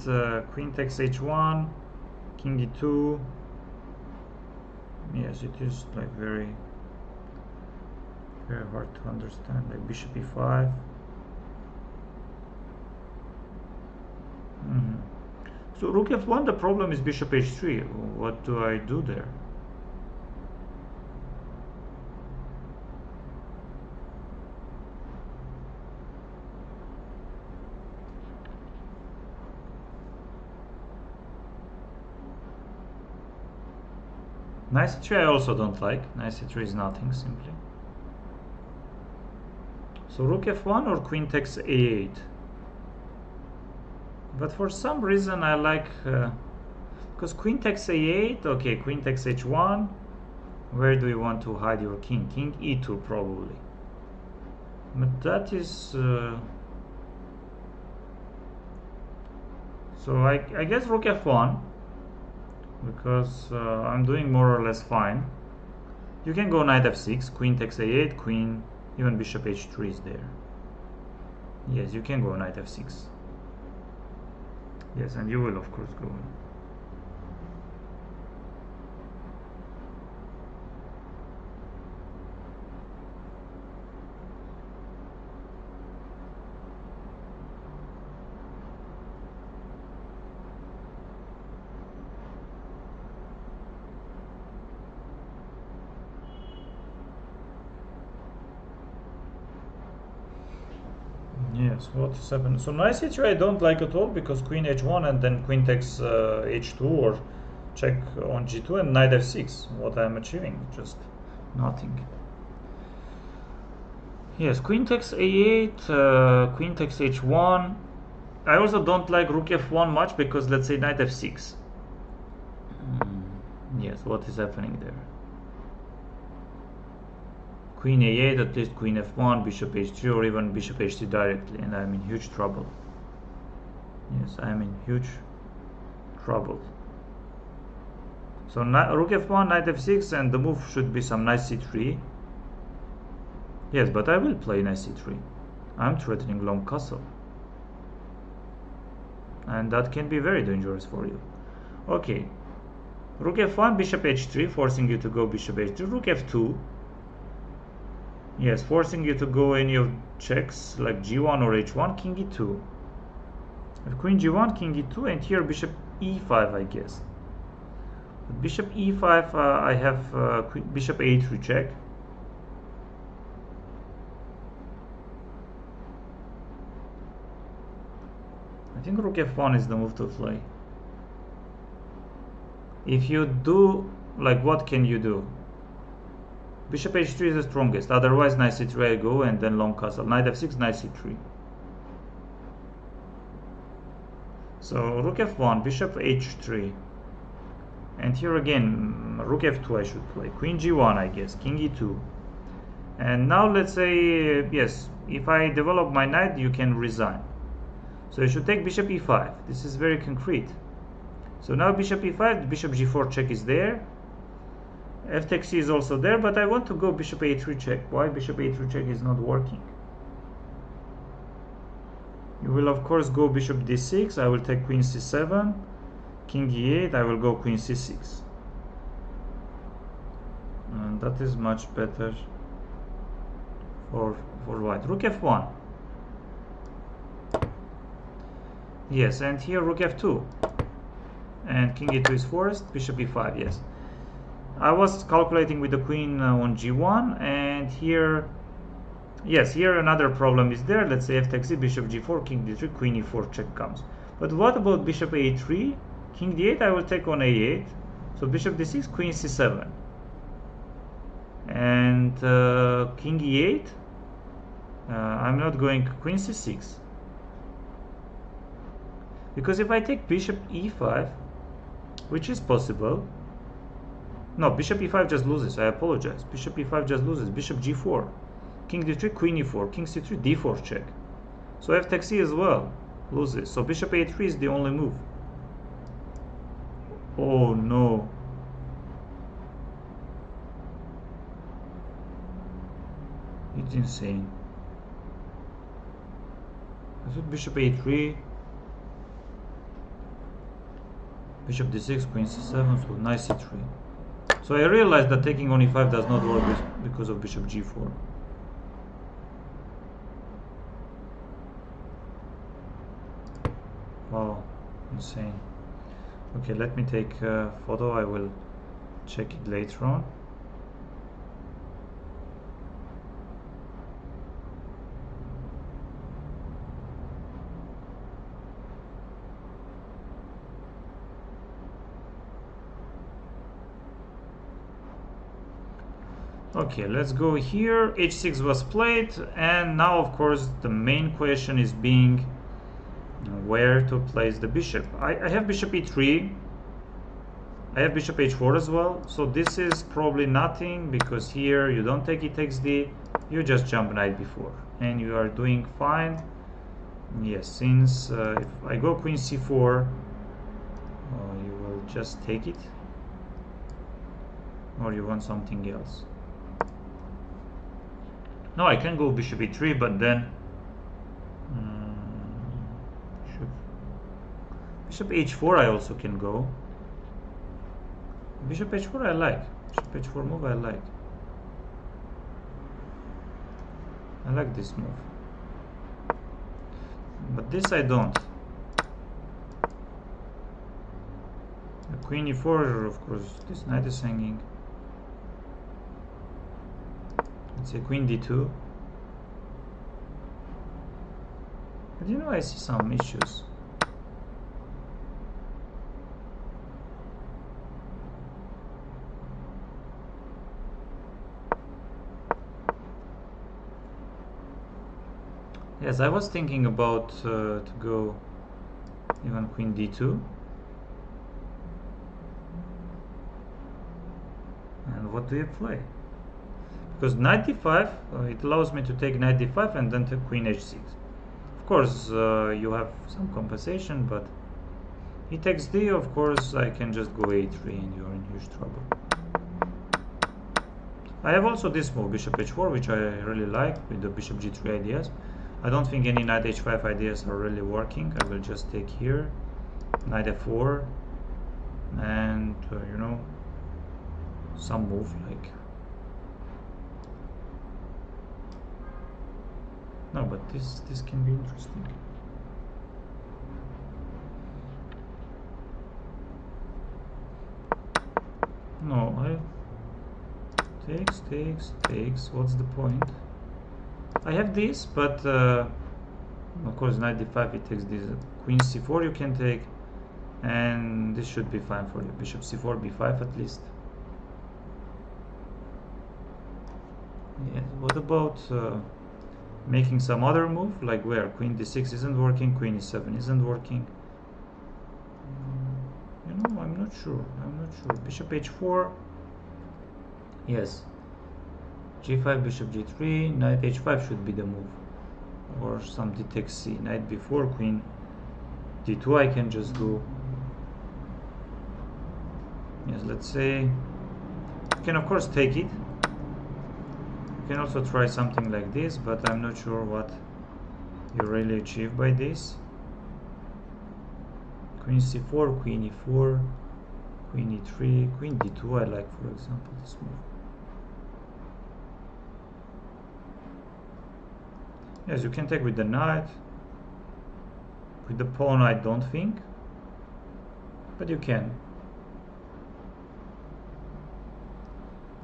queen takes h1, king d2. Yes, it is like very hard to understand. Like bishop e5. So rook f1, the problem is bishop h3. What do I do there? Knight c3 I also don't like. Knight c3 is nothing, simply. So rook f1 or queen takes a8. But for some reason I like, because queen takes a8, okay, queen takes h1. Where do you want to hide your king? King e2 probably. But that is, so I guess rook f1, because I'm doing more or less fine. You can go knight f6, queen takes a8, queen, even bishop h3 is there. Yes, you can go knight f6. Yes, and you will of course go. Yes, what is happening? So knight c3 I don't like at all, because queen h1 and then queen takes h2 or check on g2 and knight f6. What I am achieving? Just nothing. Yes, queen takes a8, queen takes h1. I also don't like rook f1 much, because let's say knight f6. Yes, what is happening there? Queen a8, at least queen f1, bishop h3, or even bishop h3 directly, and I'm in huge trouble. Yes, I'm in huge trouble. So rook f1, knight f6, and the move should be some knight c3. Yes, but I will play knight c3. I'm threatening long castle, and that can be very dangerous for you. Okay, rook f1, bishop h3, forcing you to go bishop h3, rook f2. Yes, forcing you to go any of checks like g1 or h1, king e2. Queen g1, king e2, and here bishop e5, I guess. With bishop e5, I have bishop a3 check. I think rook f1 is the move to play. If you do, like, what can you do? Bishop h3 is the strongest, otherwise knight c3 I go, and then long castle. Knight f6, knight c3. So rook f1, bishop h3. And here again, rook f2 I should play. Queen g1, I guess, king e2. And now let's say, yes, if I develop my knight, you can resign. So you should take bishop e5. This is very concrete. So now bishop e5, bishop g4 check is there. F takes c is also there, but I want to go bishop a3 check. Why bishop a3 check is not working? You will of course go bishop d6. I will take queen c7, king e8. I will go queen c6, and that is much better for white. Rook f1. Yes, and here rook f2, and king e2 is forced. Bishop e5. Yes. I was calculating with the queen on g1, and here, yes, here another problem is there. Let's say f takes c, bishop g4, king d3, queen e4 check comes. But what about bishop a3, king d8? I will take on a8. So bishop d6, queen c7, and king e8. I'm not going queen c6, because if I take bishop e5, which is possible. No, bishop e5 just loses. I apologize. Bishop e5 just loses. Bishop g4, king d3, queen e4, king c3, d4 check. So f takes c as well loses. So bishop a3 is the only move. Oh no. It's insane. I thought bishop a3, bishop d6, queen c7, so knight c3. So I realized that taking on e5 does not work because of bishop g4. Wow, insane. Okay, let me take a photo. I will check it later on. Okay, let's go here. H6 was played, and now of course the main question is being where to place the bishop. I have bishop e3. I have bishop h4 as well, so this is probably nothing, because here you don't take e takes d, you just jump knight b4 and you are doing fine. Yes, since if I go queen c4, you will just take it, or you want something else. No, I can go bishop e3, but then bishop h4 I also can go. Bishop h4 I like. Bishop h4 move I like. I like this move. But this I don't. The queen e4, of course, this knight is hanging. Let's say queen d2. But you know, I see some issues. Yes, I was thinking about to go even queen d2. And what do you play? Because knight d5, it allows me to take knight d5 and then take queen h6. Of course, you have some compensation, but he takes d, of course, I can just go a3 and you're in huge trouble. I have also this move, bishop h4, which I really like with the bishop g3 ideas. I don't think any knight h5 ideas are really working. I will just take here, knight f4, and you know, some move like... No, but this can be interesting. No, takes. What's the point? I have this, but of course knight d5, it takes this. Queen c4 you can take, and this should be fine for you. Bishop c4, b5 at least. Yeah, what about making some other move, like where queen d6 isn't working, queen e7 isn't working? You know, I'm not sure. Bishop h4, yes. g5, bishop g3, knight h5 should be the move, or some d takes c, knight b4, queen d2 I can just do. Yes, let's say you can of course take it. You can also try something like this, but I'm not sure what you really achieve by this. Queen c4, queen e4, queen e3, queen d2 I like, for example, this move. Yes, you can take with the knight. With the pawn I don't think, but you can.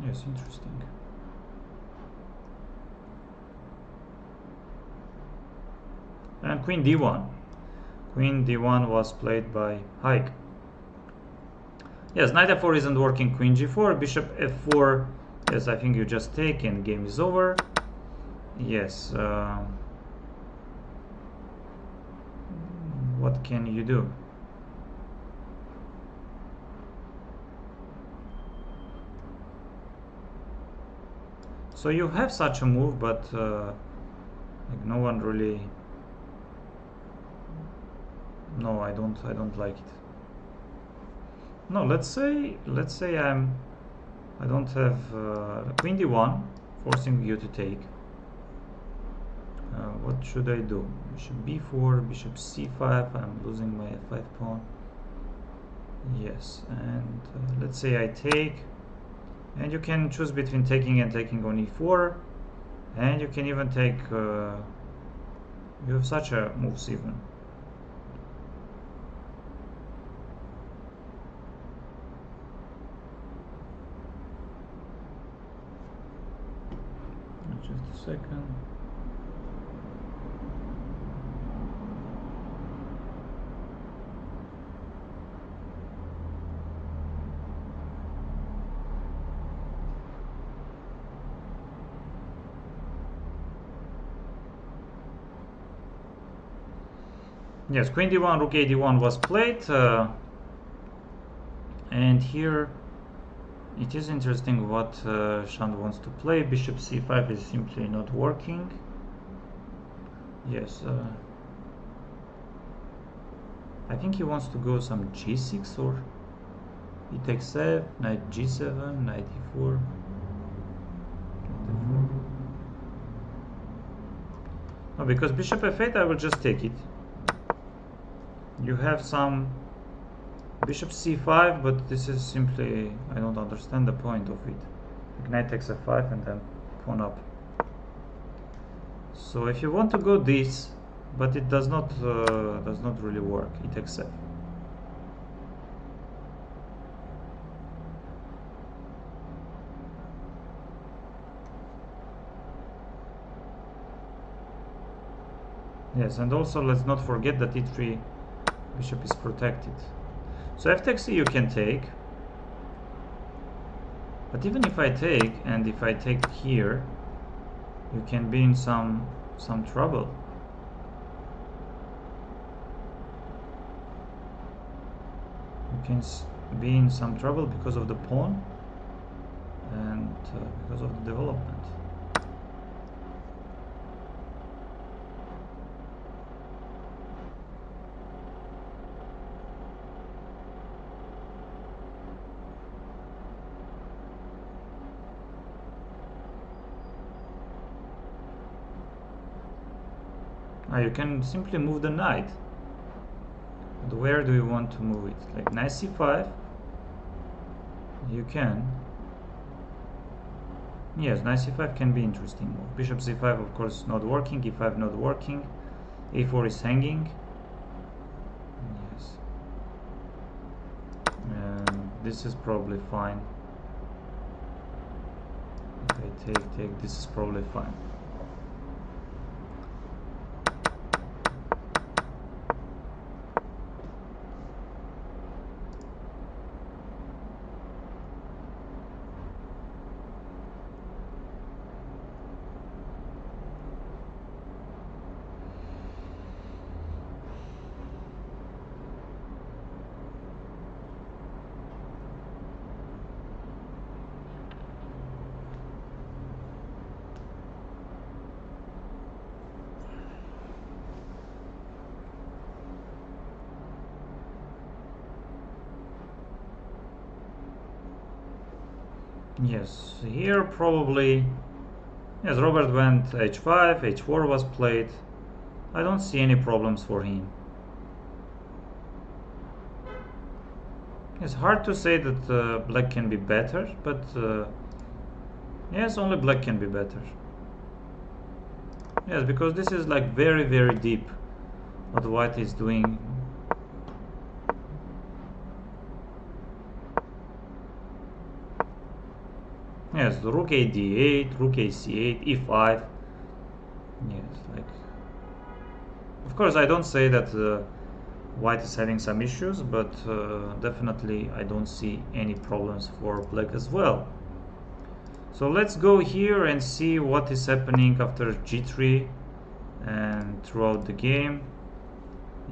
Yes, interesting. And queen d1. Queen d1 was played by Haig. Yes, knight f4 isn't working, queen g4, bishop f4. Yes, I think you just take and game is over. Yes. What can you do? So you have such a move, but like no one really... No, I don't like it. No, let's say I don't have queen d1 forcing you to take. What should I do? Bishop b4, bishop c5. I'm losing my f5 pawn. Yes, and let's say I take, and you can choose between taking and taking on e4, and you can even take. You have such a moves even. Just a second. Yes, queen d1, rook a d1 was played, and here it is interesting what Shand wants to play. Bishop c5 is simply not working. Yes, I think he wants to go some g6 or he takes f, knight g7, knight e4. No, because bishop f8 I will just take it. You have some bishop c5, but this is simply, I don't understand the point of it. Like knight takes f5 and then pawn up. So if you want to go this, but it does not really work. It takes f. Yes, and also let's not forget that e3 bishop is protected. So f takes c you can take. But even if I take, and if I take here, you can be in some trouble. You can be in some trouble because of the pawn and because of the development. You can simply move the knight. But where do you want to move it? Like knight c5. You can. Yes, knight c5 can be interesting move. Bishop c5 of course not working, e5 not working, a4 is hanging. Yes. And this is probably fine. If I take, this is probably fine. Yes, here probably, yes, Robert went h5, h4 was played. I don't see any problems for him. It's hard to say that black can be better, but yes, only black can be better. Yes, because this is like very, very deep what white is doing. Yes, the rook a d8, rook a c8, e5. Yes, like, of course I don't say that white is having some issues, but definitely I don't see any problems for black as well. So let's go here and see what is happening after g3 and throughout the game.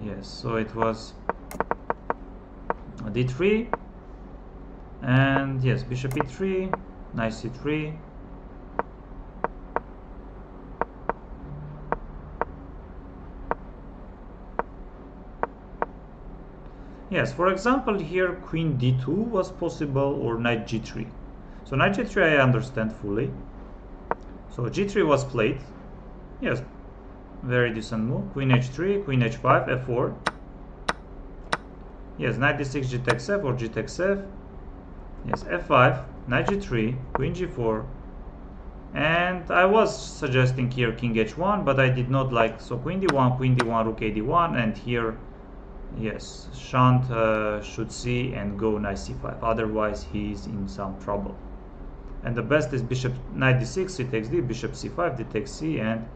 Yes, so it was d3 and yes, bishop e3, knight c3. Yes, for example, here queen d2 was possible, or knight g3. So knight g3 I understand fully. So g3 was played. Yes, very decent move. Queen h3, queen h5, f4. Yes, knight d6, g takes f, or g takes f. Yes, f5, knight g3, queen g4. And I was suggesting here king h1, but I did not like. So queen d1, rook a d1, and here, yes, Shant should see and go knight c5. Otherwise, he is in some trouble. And the best is bishop knight d6, c takes d, bishop c5, d takes c, and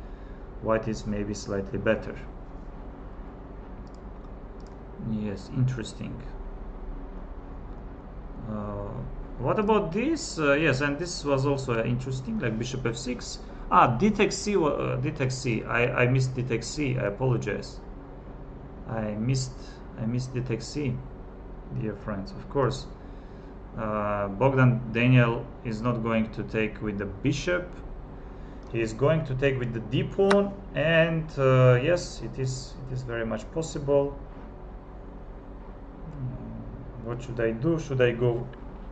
white is maybe slightly better. Yes, interesting. What about this? Yes, and this was also interesting, like bishop f6. D takes c, d takes c. I missed d takes c, I apologize. I missed the takes c, dear friends. Of course, Bogdan Daniel is not going to take with the bishop. He is going to take with the d pawn, and yes, it is very much possible. What should I do? Should I go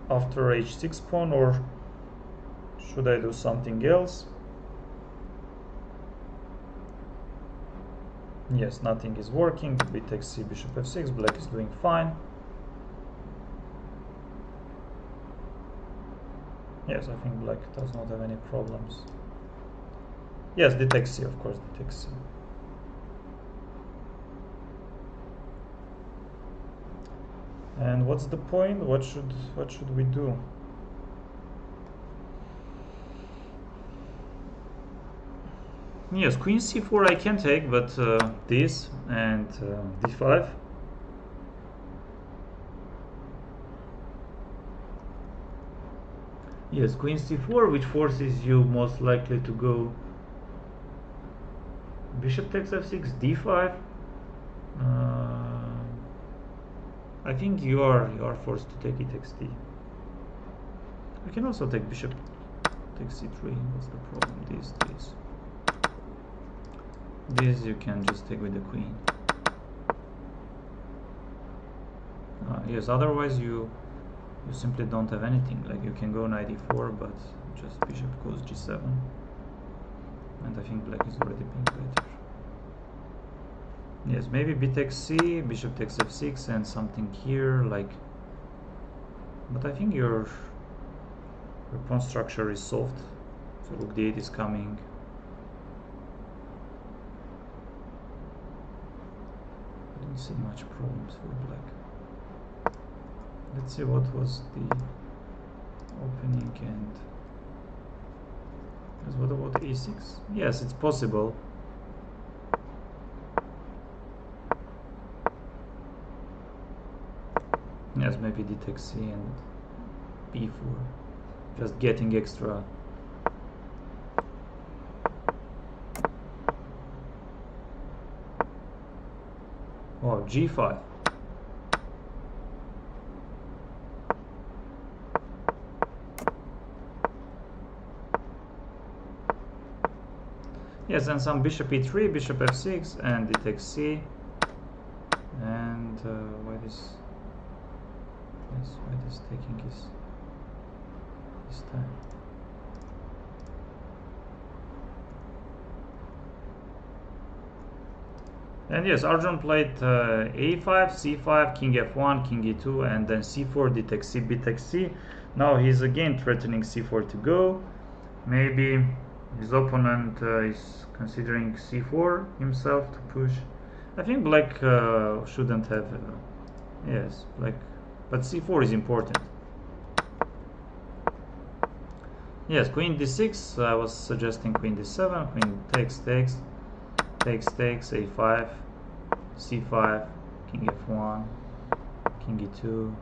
after h6 pawn, or should I do something else? Yes, nothing is working. B takes c, bishop f6. Black is doing fine. Yes, I think black does not have any problems. Yes, d takes c, of course, d takes c. And what's the point? What should we do? Yes, queen c4 I can take, but this and d5. Yes, queen c4, which forces you most likely to go bishop takes f6, d5. I think you are forced to take e takes d. I can also take bishop takes c3. What's the problem? This you can just take with the queen. Yes, otherwise you simply don't have anything. Like you can go knight e4, but just bishop goes g7, and I think black is already being better. Yes, maybe b takes c, bishop takes f6, and something here, like. But I think your pawn structure is solved. So rook d8 is coming. I don't see much problems for black. Let's see what was the opening, and yes, what about e6? Yes, it's possible. Yes, maybe d takes c and b4, just getting extra. Oh, g5. Yes, and some bishop e3, bishop f6, and d takes c. And why this? Yes, why this taking his time? And yes, Arjun played a5, c5, king f1, king e2, and then c4, d takes c, b takes c. Now he's again threatening c4 to go. Maybe his opponent is considering c4 himself to push. I think black shouldn't have. Yes, black. But c4 is important. Yes, queen d6. I was suggesting queen d7. Queen takes, a5, c5, king f1, king e2.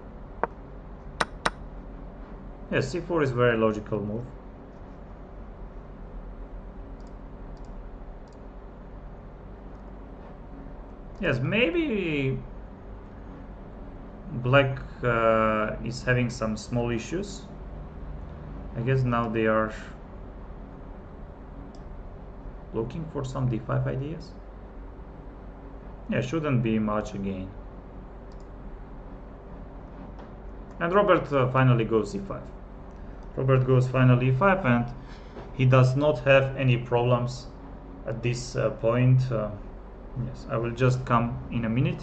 Yes, c4 is a very logical move. Yes, maybe black is having some small issues. I guess now they are looking for some d5 ideas. Yeah, shouldn't be much again. And Robert finally goes e5. Robert goes finally e5, and he does not have any problems at this point. Yes, I will just come in a minute.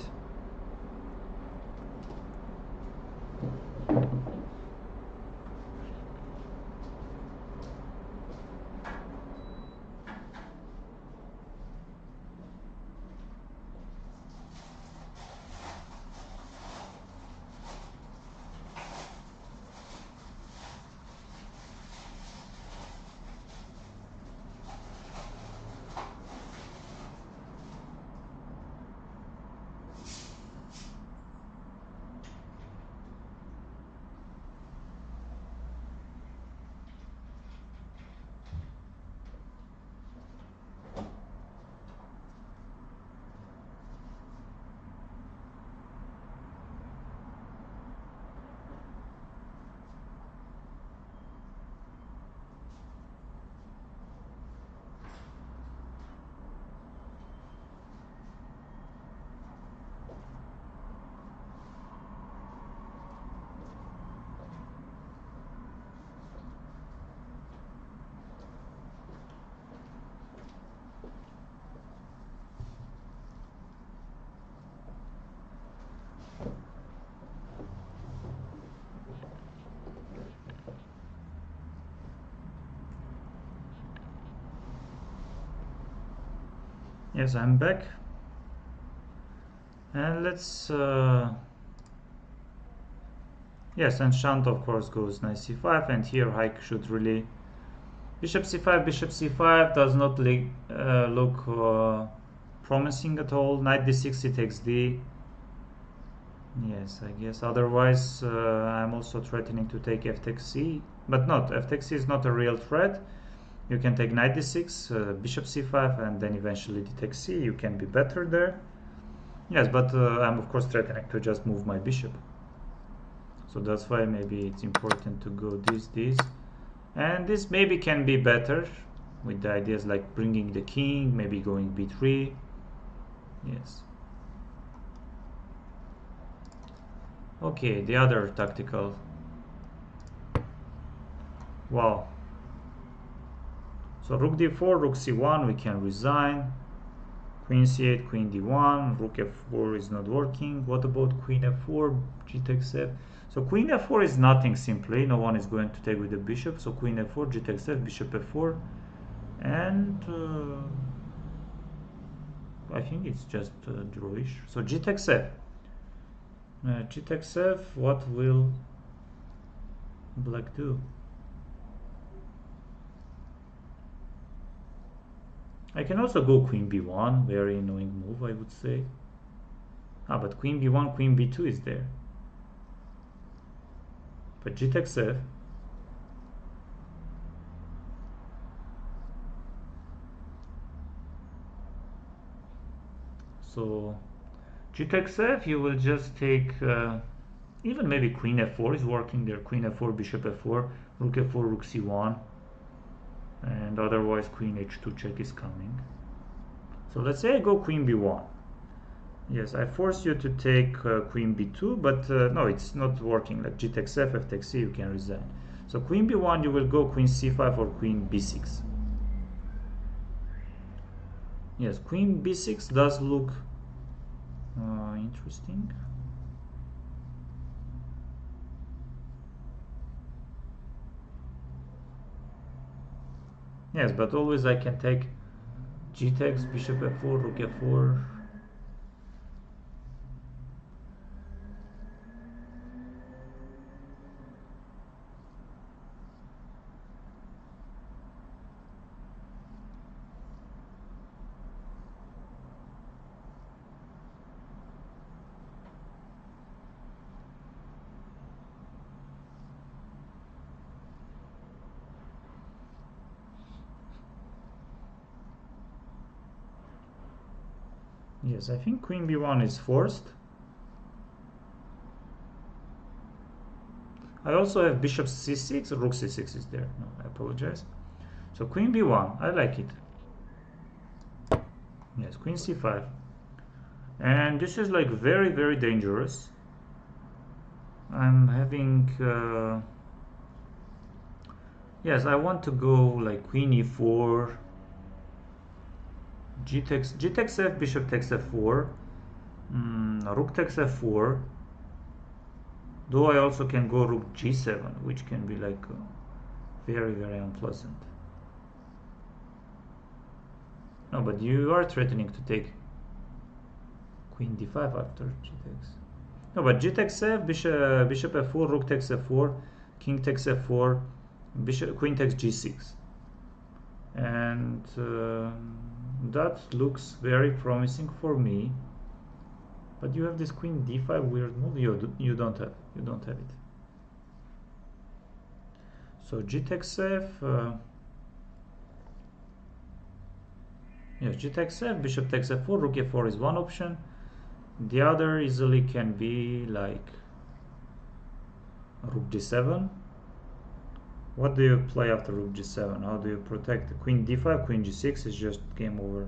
Yes, I'm back. And let's yes, and Shant of course goes knight c5, and here Haik should really bishop c5 does not look promising at all. Knight d6, he takes d. Yes, I guess otherwise I'm also threatening to take f takes c, but not, f takes c is not a real threat. You can take knight d6, bishop c5, and then eventually d takes c. You can be better there. Yes, but I'm of course threatening to just move my bishop. So that's why maybe it's important to go this. And this maybe can be better with the ideas like bringing the king, maybe going b3. Yes. Okay, the other tactical. Wow. So rook d4, rook c1, we can resign. Queen c8, queen d1, rook f4 is not working. What about queen f4, g takes f? So queen f4 is nothing simply. No one is going to take with the bishop. So queen f4, g takes f, bishop f4. And I think it's just drawish. So g takes f. G takes f, what will black do? I can also go queen b1, very annoying move I would say. But queen b1, queen b2 is there. But g takes f. So g takes f, you will just take even maybe queen f4 is working there. Queen f4, bishop f4, rook f4, rook c1, and otherwise queen h2 check is coming. So let's say I go queen b1. Yes, I force you to take queen b2, but no, it's not working. Like g takes f, f takes c, you can resign. So queen b1, you will go queen c5 or queen b6. Yes, queen b6 does look interesting. Yes, but always I can take g takes, bishop f4, rook f4. Yes, I think queen b1 is forced. I also have bishop c6, rook c6 is there. No, I apologize. So queen b1, I like it. Yes, queen c5. And this is like very, very dangerous. I'm having... yes, I want to go like queen e4, g takes f, bishop takes f4, rook takes f4. Though I also can go rook g7, which can be like very, very unpleasant. No, but you are threatening to take queen d5 after g takes. No, but g takes f, bishop f4, rook takes f4, king takes f4, queen takes g6. And that looks very promising for me. But you have this queen d5 weird move. You don't have it. So g takes f. Yes, g takes f, bishop takes f4, rook f4 is one option. The other easily can be like rook g7. What do you play after rook g7? How do you protect the queen d5? Queen g6 is just game over.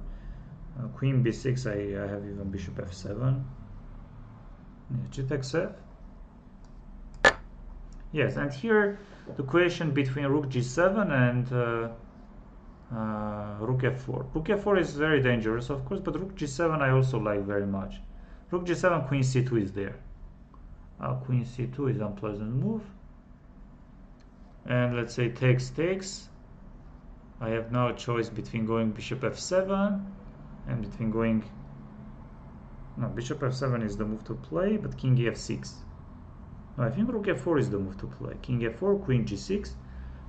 Queen b6, I have even bishop f7. Yeah, g takes f. Yes, and here the question between rook g7 and rook f4. Rook f4 is very dangerous, of course, but rook g7 I also like very much. Rook g7, queen c2 is there. Queen c2 is an unpleasant move. And let's say takes. I have now a choice between going bishop f7 and between going, no, bishop f7 is the move to play, but king f6. No, I think rook f4 is the move to play. King f4, queen g6.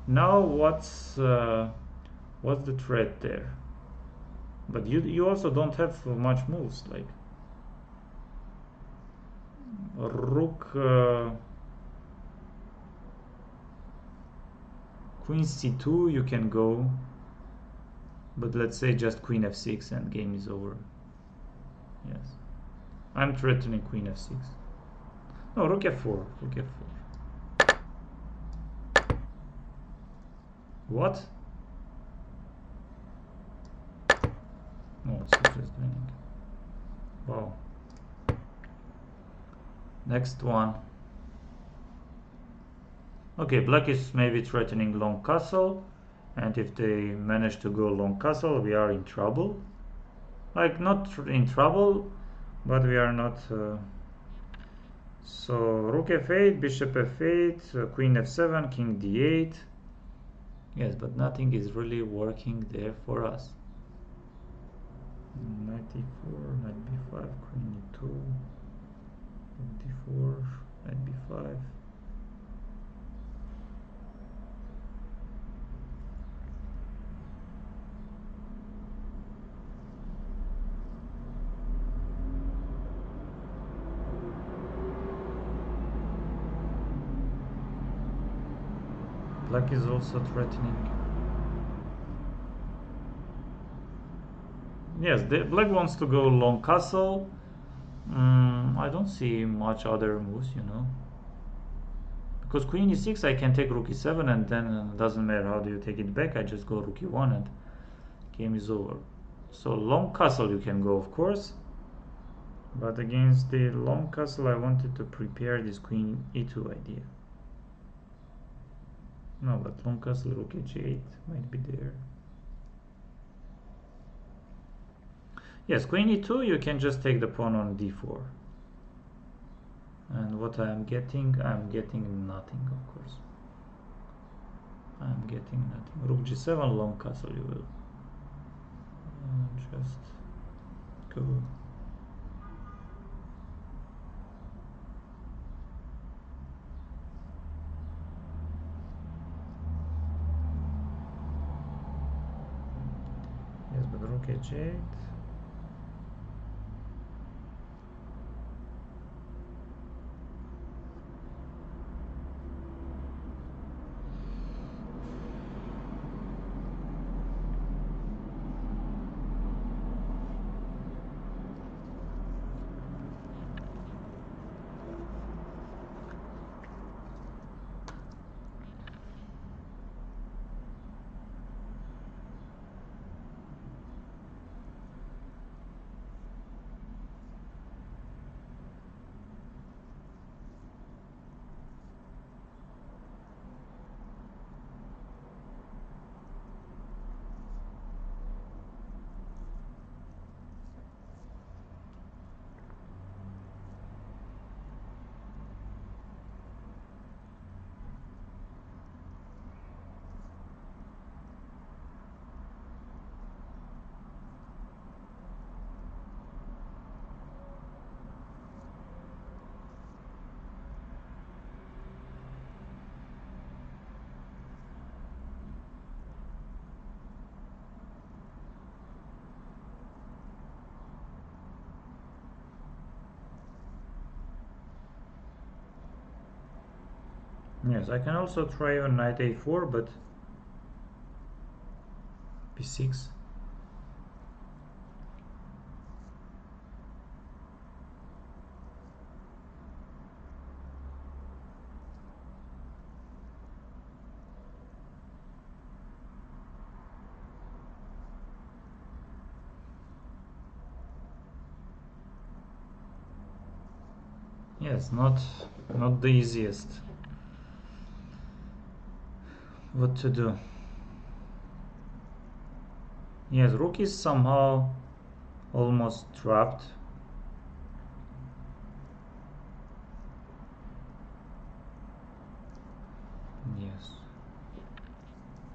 Now what's the threat there? But you also don't have much moves, like rook, queen c2 you can go, but let's say just queen f6 and game is over. Yes, I'm threatening queen f6. No, rook f4, rook f4. What? No, it's just winning. Wow. Next one. Okay, black is maybe threatening long castle, and if they manage to go long castle, we are in trouble. Like, not in trouble, but we are not. So rook f8, bishop f8, queen f7, king d8. Yes, but nothing is really working there for us. Knight e4, knight b5, queen e2, rook d4, knight b5. Black is also threatening. Yes, black wants to go long castle. I don't see much other moves, you know. Because queen e6, I can take rook e7, and then it doesn't matter how do you take it back. I just go rook e1 and game is over. So long castle you can go, of course. But against the long castle, I wanted to prepare this queen e2 idea. No, but long castle, rook h8 might be there. Yes, queen e2, you can just take the pawn on d4. And what I'm getting nothing, of course. I'm getting nothing. Rook g7, long castle you will. Just go. Yes, but rook h8. Yes, I can also try on knight a4, but b6. Yes, not the easiest. What to do? Yes, rook is somehow almost trapped. Yes.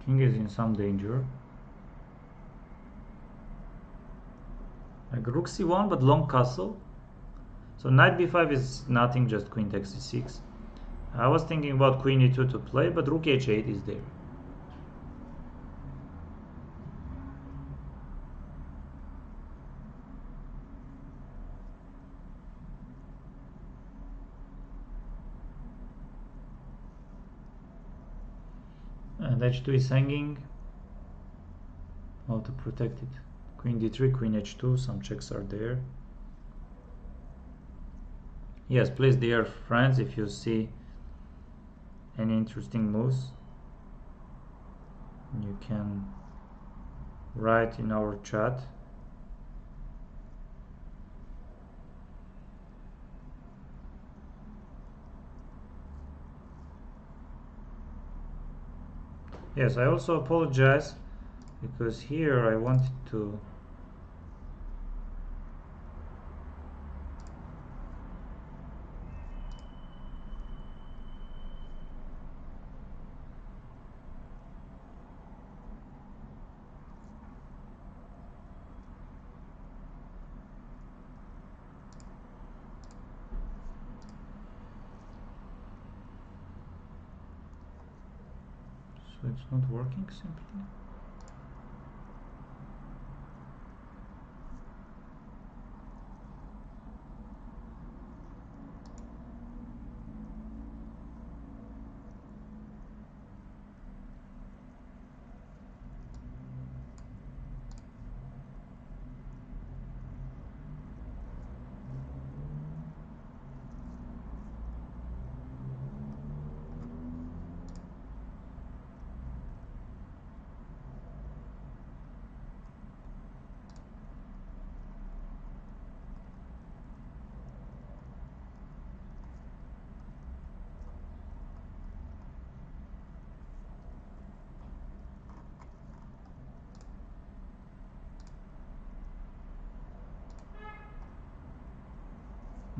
King is in some danger. rook c1, but long castle. So knight b5 is nothing, just queen takes c6. I was thinking about queen e2 to play, but rook h8 is there. And h2 is hanging. How to protect it? Queen d3, queen h2, some checks are there. Yes, please, dear friends, if you see any interesting moves, you can write in our chat. Yes, I also apologize because here I wanted to so it's not working simply.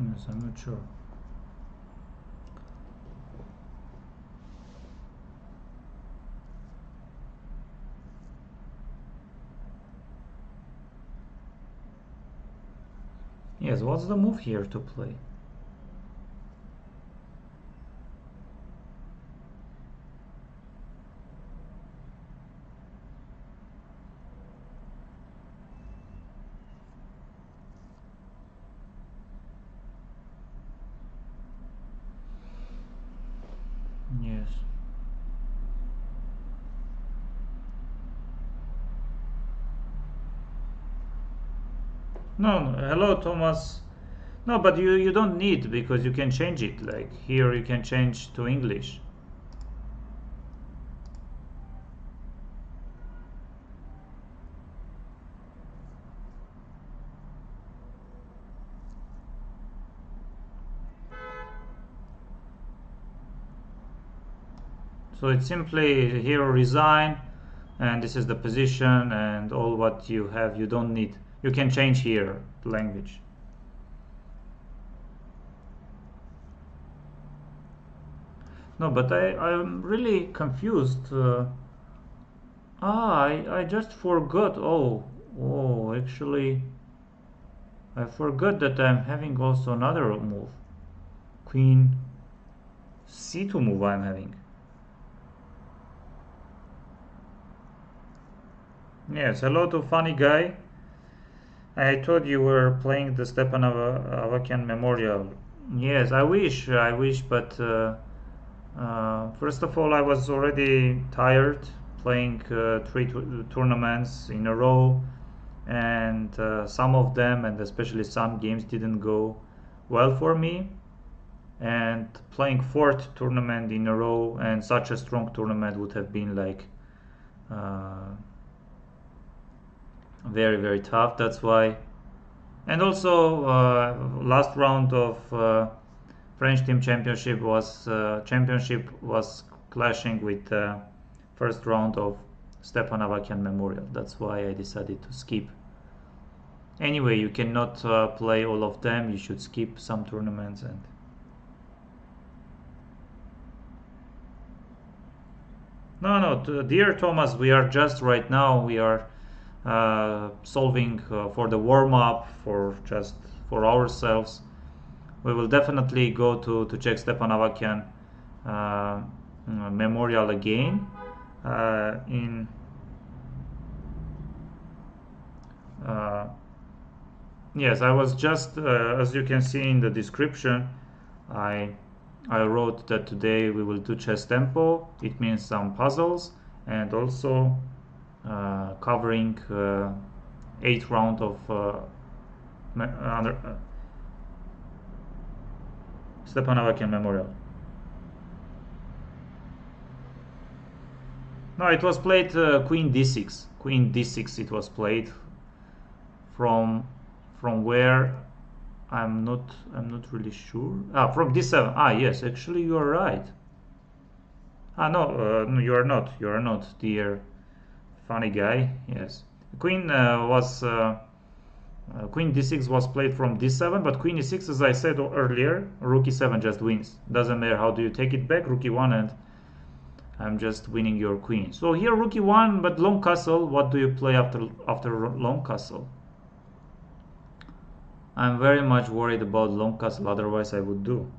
Yes, I'm not sure. Yes, what's the move here to play? Yes. No, hello Thomas. No, but you don't need, because you can change it. Like here you can change to English. So it's simply here resign, and this is the position, and all what you have you don't need. You can change here the language. No, but I'm really confused. I just forgot. Oh, actually, I forgot that I'm having also another move. Queen c2 move I'm having. Yes, hello to funny guy. I thought you were playing the Stepan Avagyan Memorial. Yes, I wish, but first of all, I was already tired playing three tournaments in a row, and some of them, and especially some games, didn't go well for me. And playing fourth tournament in a row, and such a strong tournament, would have been like very, very tough. That's why. And also, last round of French team championship was clashing with first round of Stepan Avagyan Memorial. That's why I decided to skip. Anyway, you cannot play all of them. You should skip some tournaments. And no, dear Thomas, we are just right now. We are solving for the warm-up, for just for ourselves. We will definitely go to check Stepan Avagyan memorial again in yes, I was just as you can see in the description, I wrote that today we will do Chesstempo. It means some puzzles and also covering 8th round of Stepan Avagyan Memorial. No, it was played Queen D6. Queen D6. It was played from where I'm not really sure. From D7. Yes, actually you are right. No, you are not. You are not, dear funny guy. Yes, Queen Queen D6 was played from D7, but Queen E6, as I said earlier, Rook E7 just wins. Doesn't matter how do you take it back. Rook E1 and I'm just winning your queen. So here Rook E1, but long castle. What do you play after long castle? I'm very much worried about long castle, otherwise I would do.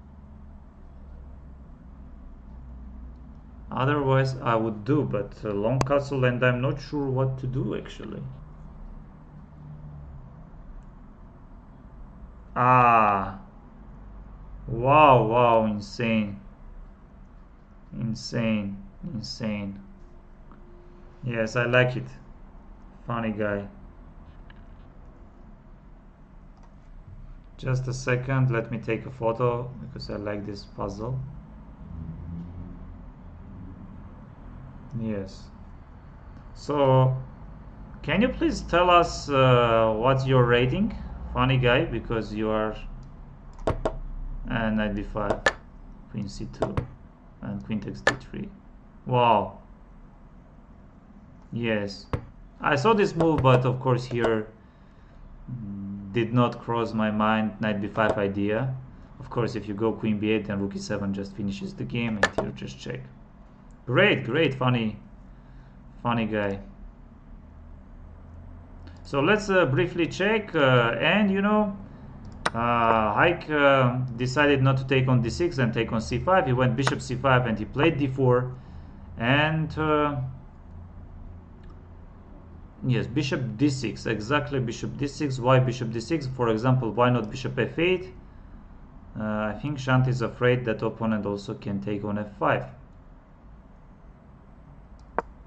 Otherwise I would do, but long castle, and I'm not sure what to do actually. Wow, insane. Yes, I like it. Funny guy. Just a second, let me take a photo because I like this puzzle. Yes. So, can you please tell us what's your rating, funny guy, because you are knight b5, queen c2, and queen takes d3. Wow. Yes, I saw this move, but of course here did not cross my mind knight b5 idea. Of course, if you go queen b8, then rook e7 just finishes the game, and here just check. Great, funny guy. So let's briefly check, and you know, Haik decided not to take on d6 and take on c5. He went bishop c5 and he played d4, and yes, bishop d6, exactly, bishop d6. Why bishop d6? For example, why not bishop f8? I think Shant is afraid that opponent also can take on f5.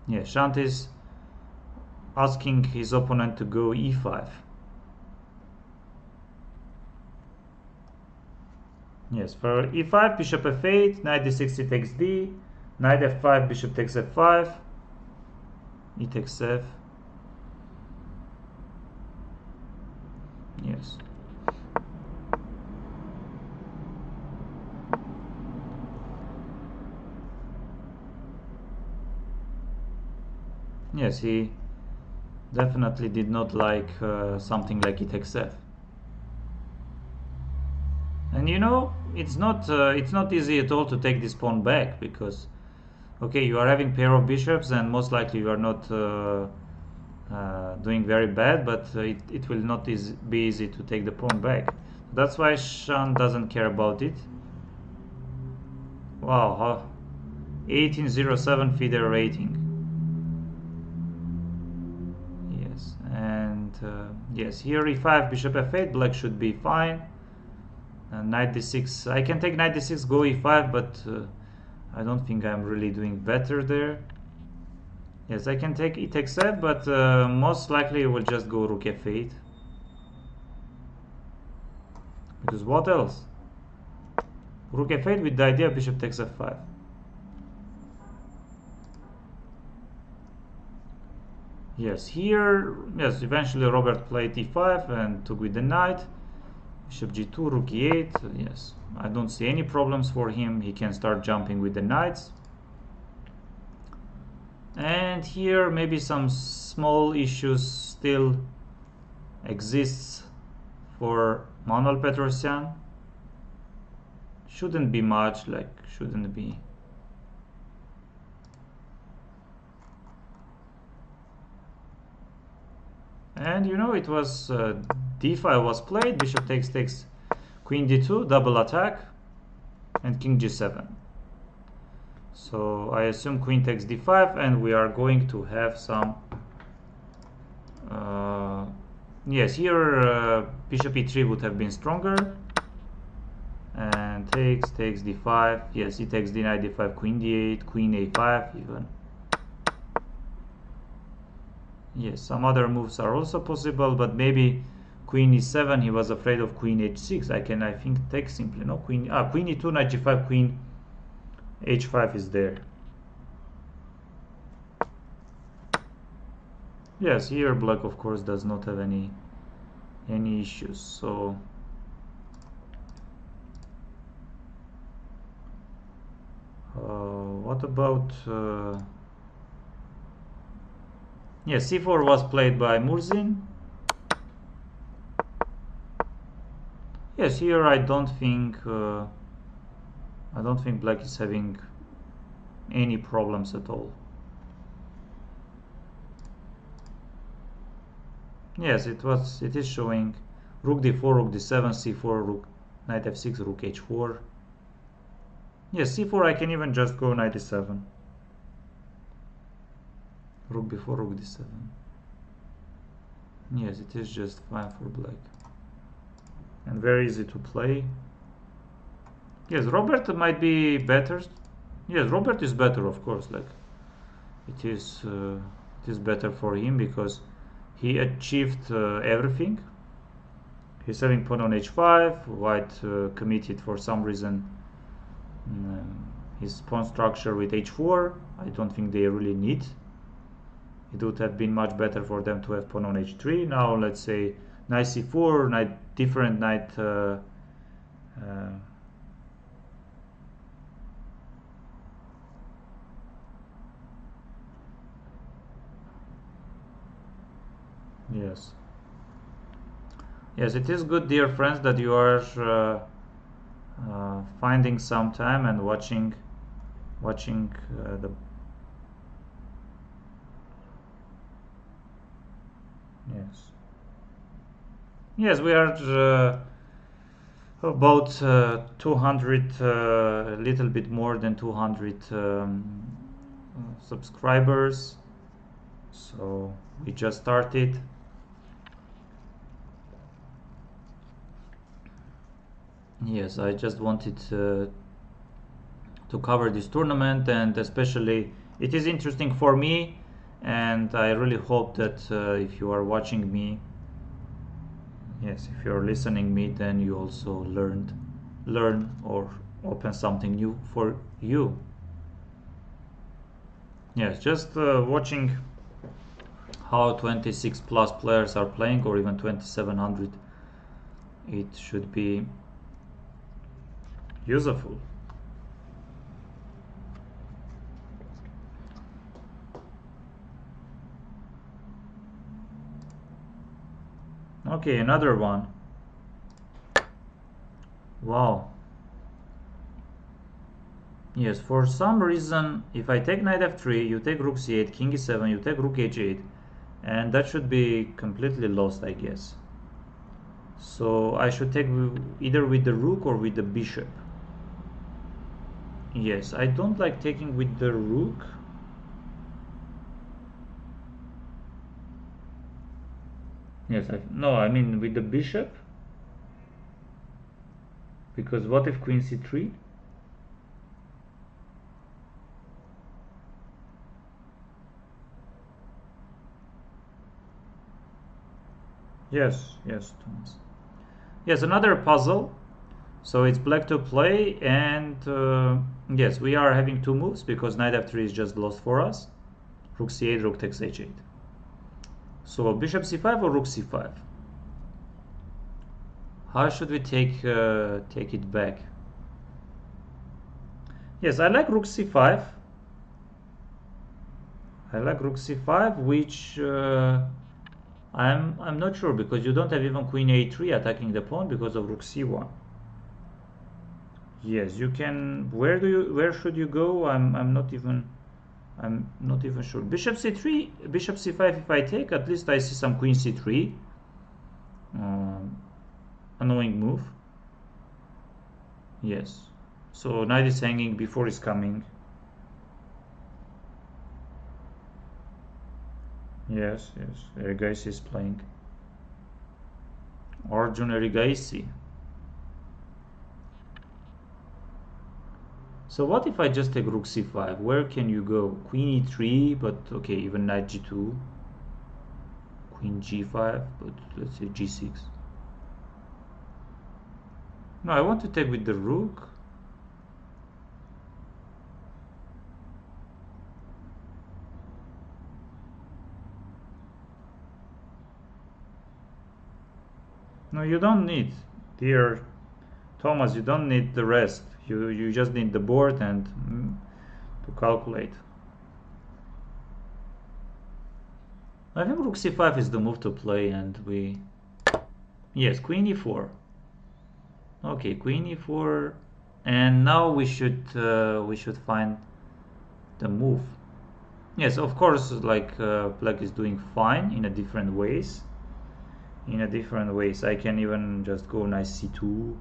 Yeah, Shant is asking his opponent to go e5. Yes, for e5, bishop f8, knight d6, he takes d, knight f5, bishop takes f5, e takes f. Yes. Yes, he definitely did not like something like e takes f. And you know, it's not easy at all to take this pawn back, because okay, you are having pair of bishops and most likely you are not doing very bad, but it will not be easy to take the pawn back. That's why Shan doesn't care about it. Wow, 1807 FIDE rating. Yes, and yes, here e5, bishop f8, black should be fine. Knight d6, I can take knight d6, go e5, but I don't think I'm really doing better there. Yes, I can take e takes f, but most likely I will just go rook f8. Because what else? Rook f8 with the idea bishop takes f5. Yes, here, yes, eventually Robert played e5 and took with the knight. Bishop g2, rook e8. Yes, I don't see any problems for him. He can start jumping with the knights. And here maybe some small issues still exists for Manuel Petrosyan. Shouldn't be much, like shouldn't be. And you know, it was d5 was played, bishop takes, queen d2, double attack, and king g7. So I assume queen takes d5, and we are going to have some yes, here bishop e3 would have been stronger, and takes d5. Yes, he takes d9, d5, queen d8, queen a5 even. Yes, some other moves are also possible, but maybe queen e7, he was afraid of queen h6. I think take simply, no? Queen e2, knight g5, queen h5 is there. Yes, here black of course does not have any issues. So what about yes, c4 was played by Murzin. Yes, here I don't think black is having any problems at all. Yes, it is showing rook d4, rook d7, c4, rook, knight f6, rook h4. Yes, c4 I can even just go knight e7. Rook b4, rook d7. Yes, it is just fine for black. And very easy to play. Yes, Robert might be better. Yes, Robert is better, of course. Like it is better for him because he achieved everything. He's having pawn on h5. White committed for some reason his pawn structure with h4. I don't think they really need. It would have been much better for them to have pawn on h3. Now let's say knight c4, different knight yes, it is good, dear friends, that you are finding some time and watching the yes, we are about 200, a little bit more than 200 subscribers. So we just started. Yes, I just wanted to cover this tournament, and especially it is interesting for me, and I really hope that if you are watching me, yes, if you are listening me, then you also learn or open something new for you. Yes, just watching how 26 plus players are playing, or even 2700, it should be useful. Okay, another one. Wow. Yes, for some reason, if I take knight f3, you take rook c8, king e7, you take rook h8, and that should be completely lost, I guess. So I should take either with the rook or with the bishop. Yes, I don't like taking with the rook. Yes, I mean with the bishop. Because what if queen c3? Yes, Thomas. Yes, another puzzle. So it's black to play, and yes, we are having two moves because knight f3 is just lost for us. Rook c8, rook takes h8. So bishop c5 or rook c5? How should we take it back? Yes, I like rook c5. I like rook c5, which I'm not sure, because you don't have even queen a3 attacking the pawn because of rook c1. Yes, you can. Where should you go? I'm not even I'm not even sure. Bishop c3, bishop c5. If I take, at least I see some queen c3. Annoying move. Yes. So knight is hanging before it's coming. Yes, yes. Erigaisi is playing. Arjun Erigaisi. So what if I just take rook c5? Where can you go? Queen e3, but okay, even knight g2. Queen g5, but let's say g6. No, I want to take with the rook. No, you don't need, dear Thomas, you don't need the rest. You just need the board and to calculate. I think rook c5 is the move to play, and we... Yes, queen e4. Okay, queen e4, and now we should find the move. Yes, of course, like black is doing fine in a different ways. I can even just go knight c2.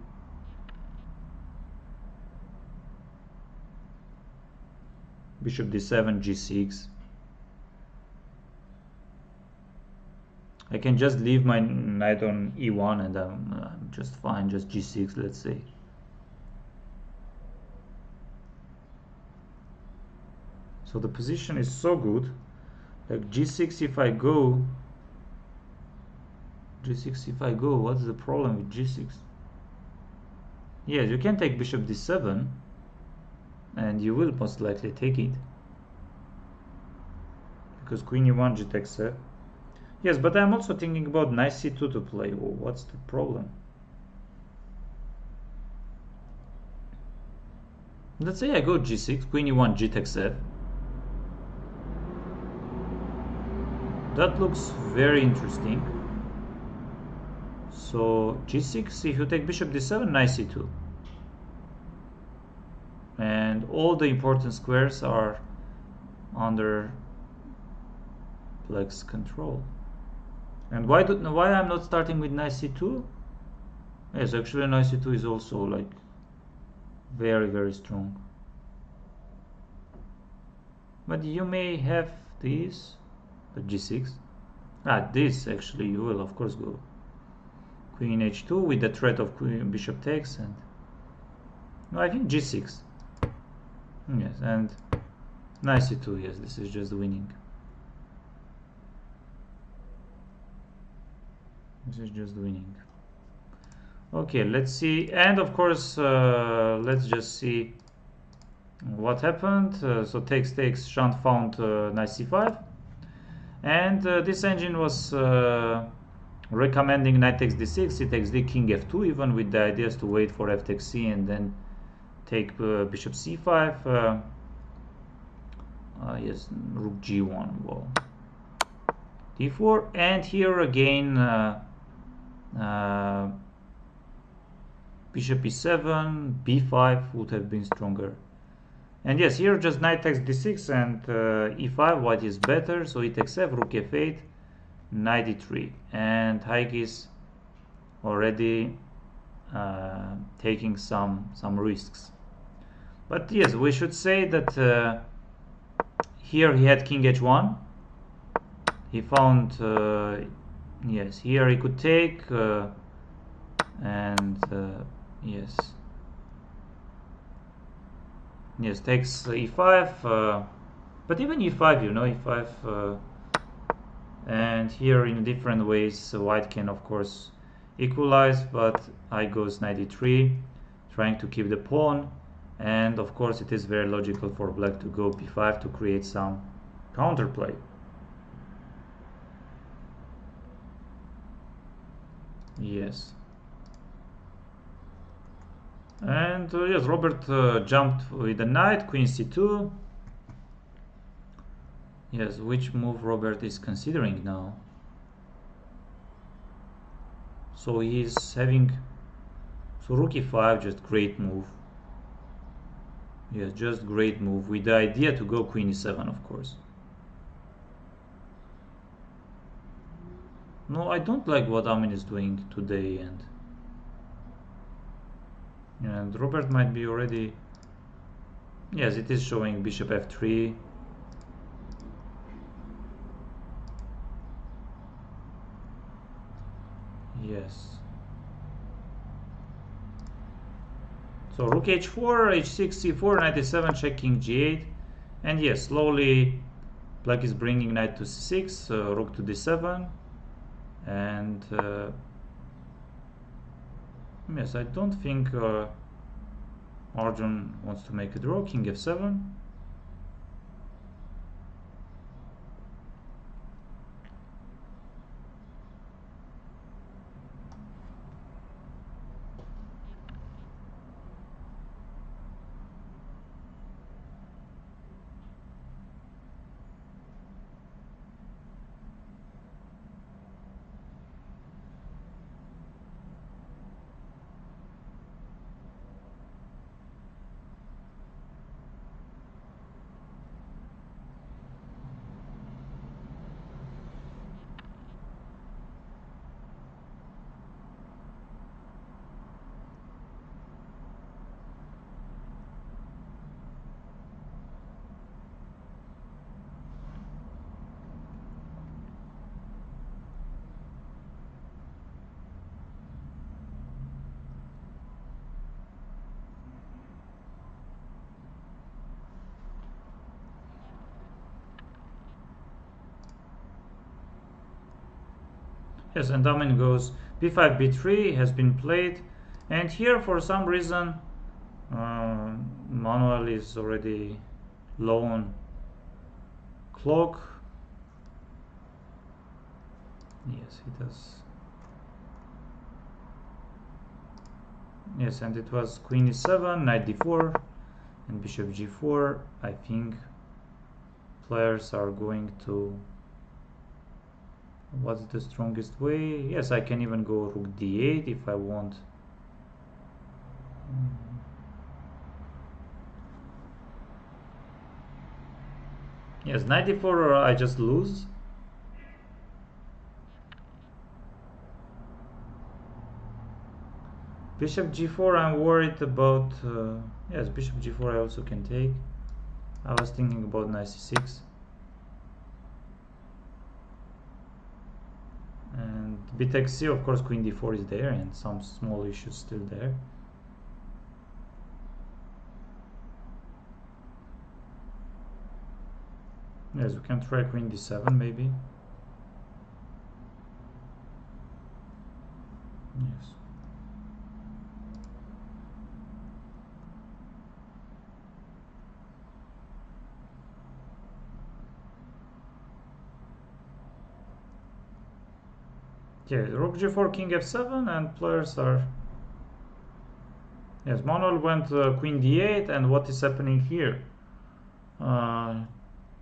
Bishop d7, g6. I can just leave my knight on e1 and I'm just fine, just g6, let's say. So the position is so good. Like g6 if I go, what's the problem with g6? Yes, you can take bishop d7 and you will most likely take it. Because queen e1, g takes f. Yes, but I'm also thinking about knight c2 to play. Oh, what's the problem? Let's say I go g6, queen e1, g takes f. That looks very interesting. So g6, if you take bishop d7, knight c2. And all the important squares are under black's control. And why I'm not starting with knight c2? Yes, actually knight c2 is also like very, very strong. But you may have this, the g6. This actually you will of course go queen h2 with the threat of queen bishop takes, and no, I think g6. Yes, and knight c2. Yes, this is just winning. This is just winning. Okay, let's see. And of course, let's just see what happened. So takes, shunt found knight c5. And this engine was recommending knight takes d6, c takes d, king f2, even with the ideas to wait for f takes c and then take bishop c5. Yes, rook g1. Well, d4, and here again bishop e7, b5 would have been stronger. And yes, here just knight takes d6 and e5, white is better, so e takes f, rook f8, knight e3, and Haig is already taking some risks. But yes, we should say that here he had king h1. He found yes, here he could take and yes, takes e5, but even e5, you know, e5, and here in different ways white can of course equalize, but I goes knight e3, trying to keep the pawn, and of course it is very logical for black to go b5 to create some counterplay. Yes. And yes, Robert jumped with the knight, queen c2. Yes, which move Robert is considering now? So he's having, so rook e5, just great move. Yes, just great move with the idea to go queen e7, of course. No, I don't like what Amin is doing today, and Robert might be already... Yes, it is showing bishop f3. Yes. So rook h4, h6, c4, knight e7, check king g8. And yes, slowly black is bringing knight to c6, rook to d7. And yes, I don't think Arjun wants to make a draw. King f7. Yes, and Amin goes b5, b3 has been played. And here, for some reason, Manuel is already low on clock. Yes, he does. Yes, and it was queen e7, knight d4, and bishop g4. I think players are going to... What's the strongest way? Yes, I can even go rook d8 if I want. Yes, knight d4 or I just lose. Bishop g4, I'm worried about... yes, bishop g4 I also can take. I was thinking about knight c6. And bit c, of course, queen d4 is there, and some small issues still there. Yes, we can try queen d7 maybe. Yes. Yeah, rook g4, king f7, and players are... Yes, Manuel went queen d8, and what is happening here?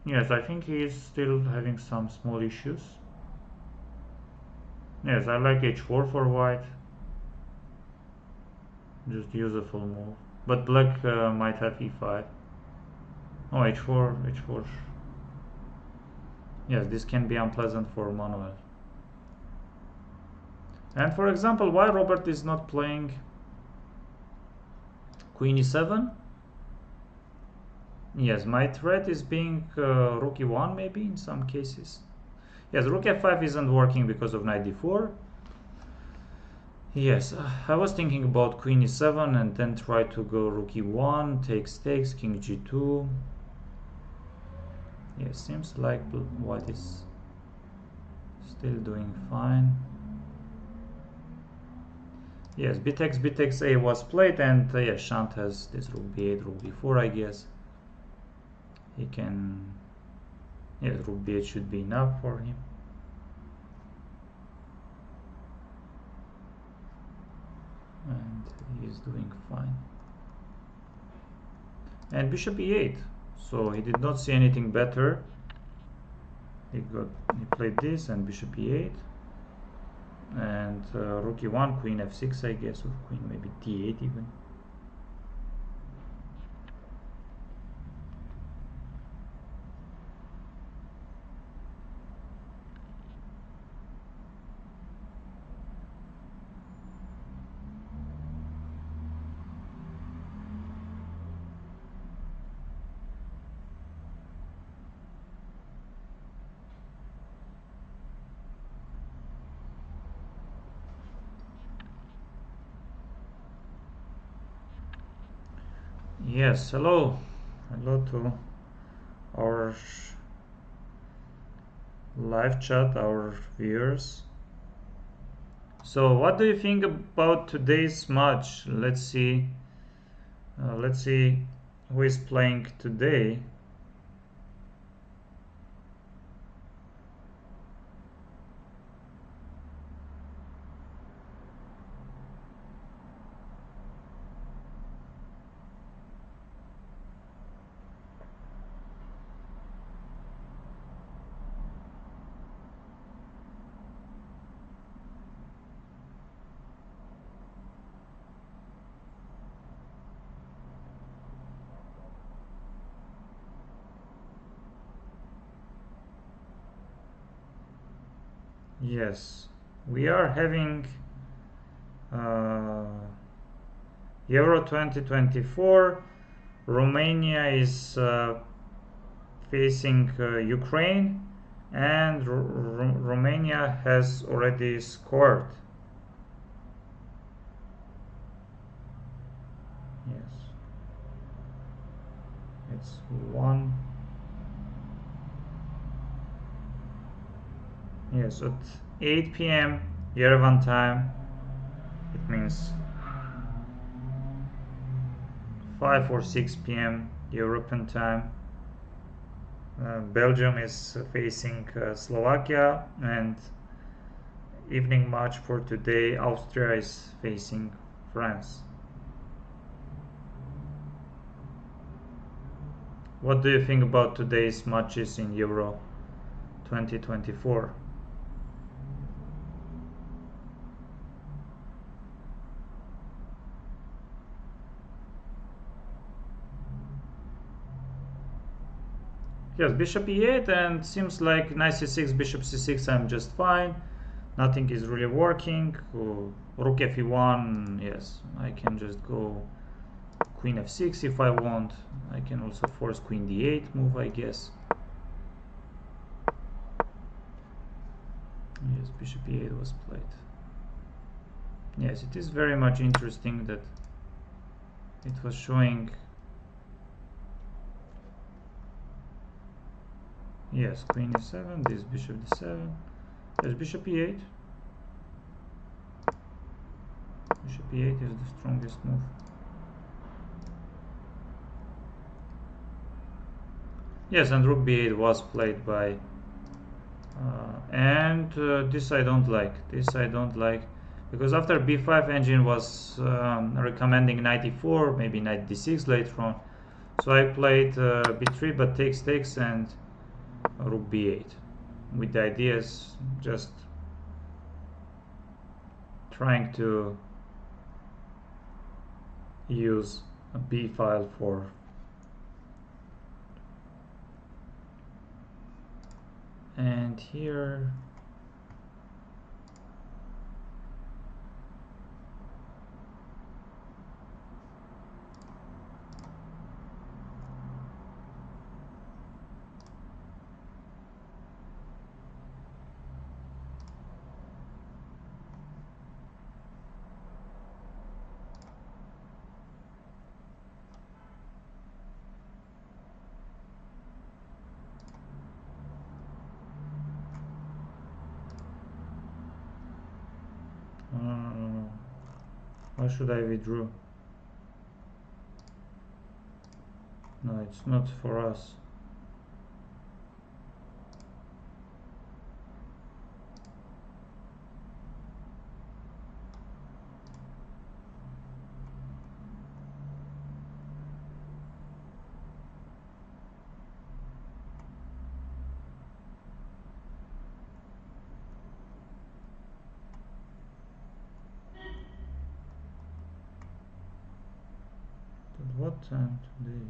Yes, I think he is still having some small issues. Yes, I like h4 for white. Just use a full move. But black might have e5. Oh, h4, h4. Yes, this can be unpleasant for Manuel. And for example, why Robert is not playing queen e7? Yes, my threat is being rook e1 maybe in some cases. Yes, rook f5 isn't working because of knight d4. Yes, I was thinking about queen e7 and then try to go rook e1, takes, king g2. Yes, seems like white is still doing fine. Yes, bit a was played, and yes, Shant has this rook b8, rook b4, I guess. He can... Yes, rook b8 should be enough for him. And he is doing fine. And bishop e8. So he did not see anything better. He played this and bishop e8. And rook e1, queen f6, I guess, or queen maybe d8 even. Yes, hello. Hello to our live chat, our viewers. So, what do you think about today's match? Let's see. Let's see who is playing today. Yes, we are having uh, Euro 2024. Romania is facing Ukraine, and Romania has already scored. Yes, it's 1. Yes, at 8 p.m. Yerevan time. It means 5 or 6 p.m. European time. Belgium is facing Slovakia, and evening match for today, Austria is facing France. What do you think about today's matches in Euro 2024? Yes, bishop e8, and seems like knight c6, bishop c6, I'm just fine. Nothing is really working. Rook fe1, yes, I can just go queen f6 if I want. I can also force queen d8 move, I guess. Yes, bishop e8 was played. Yes, it is very much interesting that it was showing. Yes, queen e7, this bishop d7. Yes, bishop e8. Bishop e8 is the strongest move. Yes, and rook b8 was played by and this I don't like. This I don't like, because after b5 engine was recommending knight e4, maybe knight d6 later on. So I played b3, but takes and rook b8 with the ideas just trying to use a b file for and here why should I withdraw? No, it's not for us. But what time today?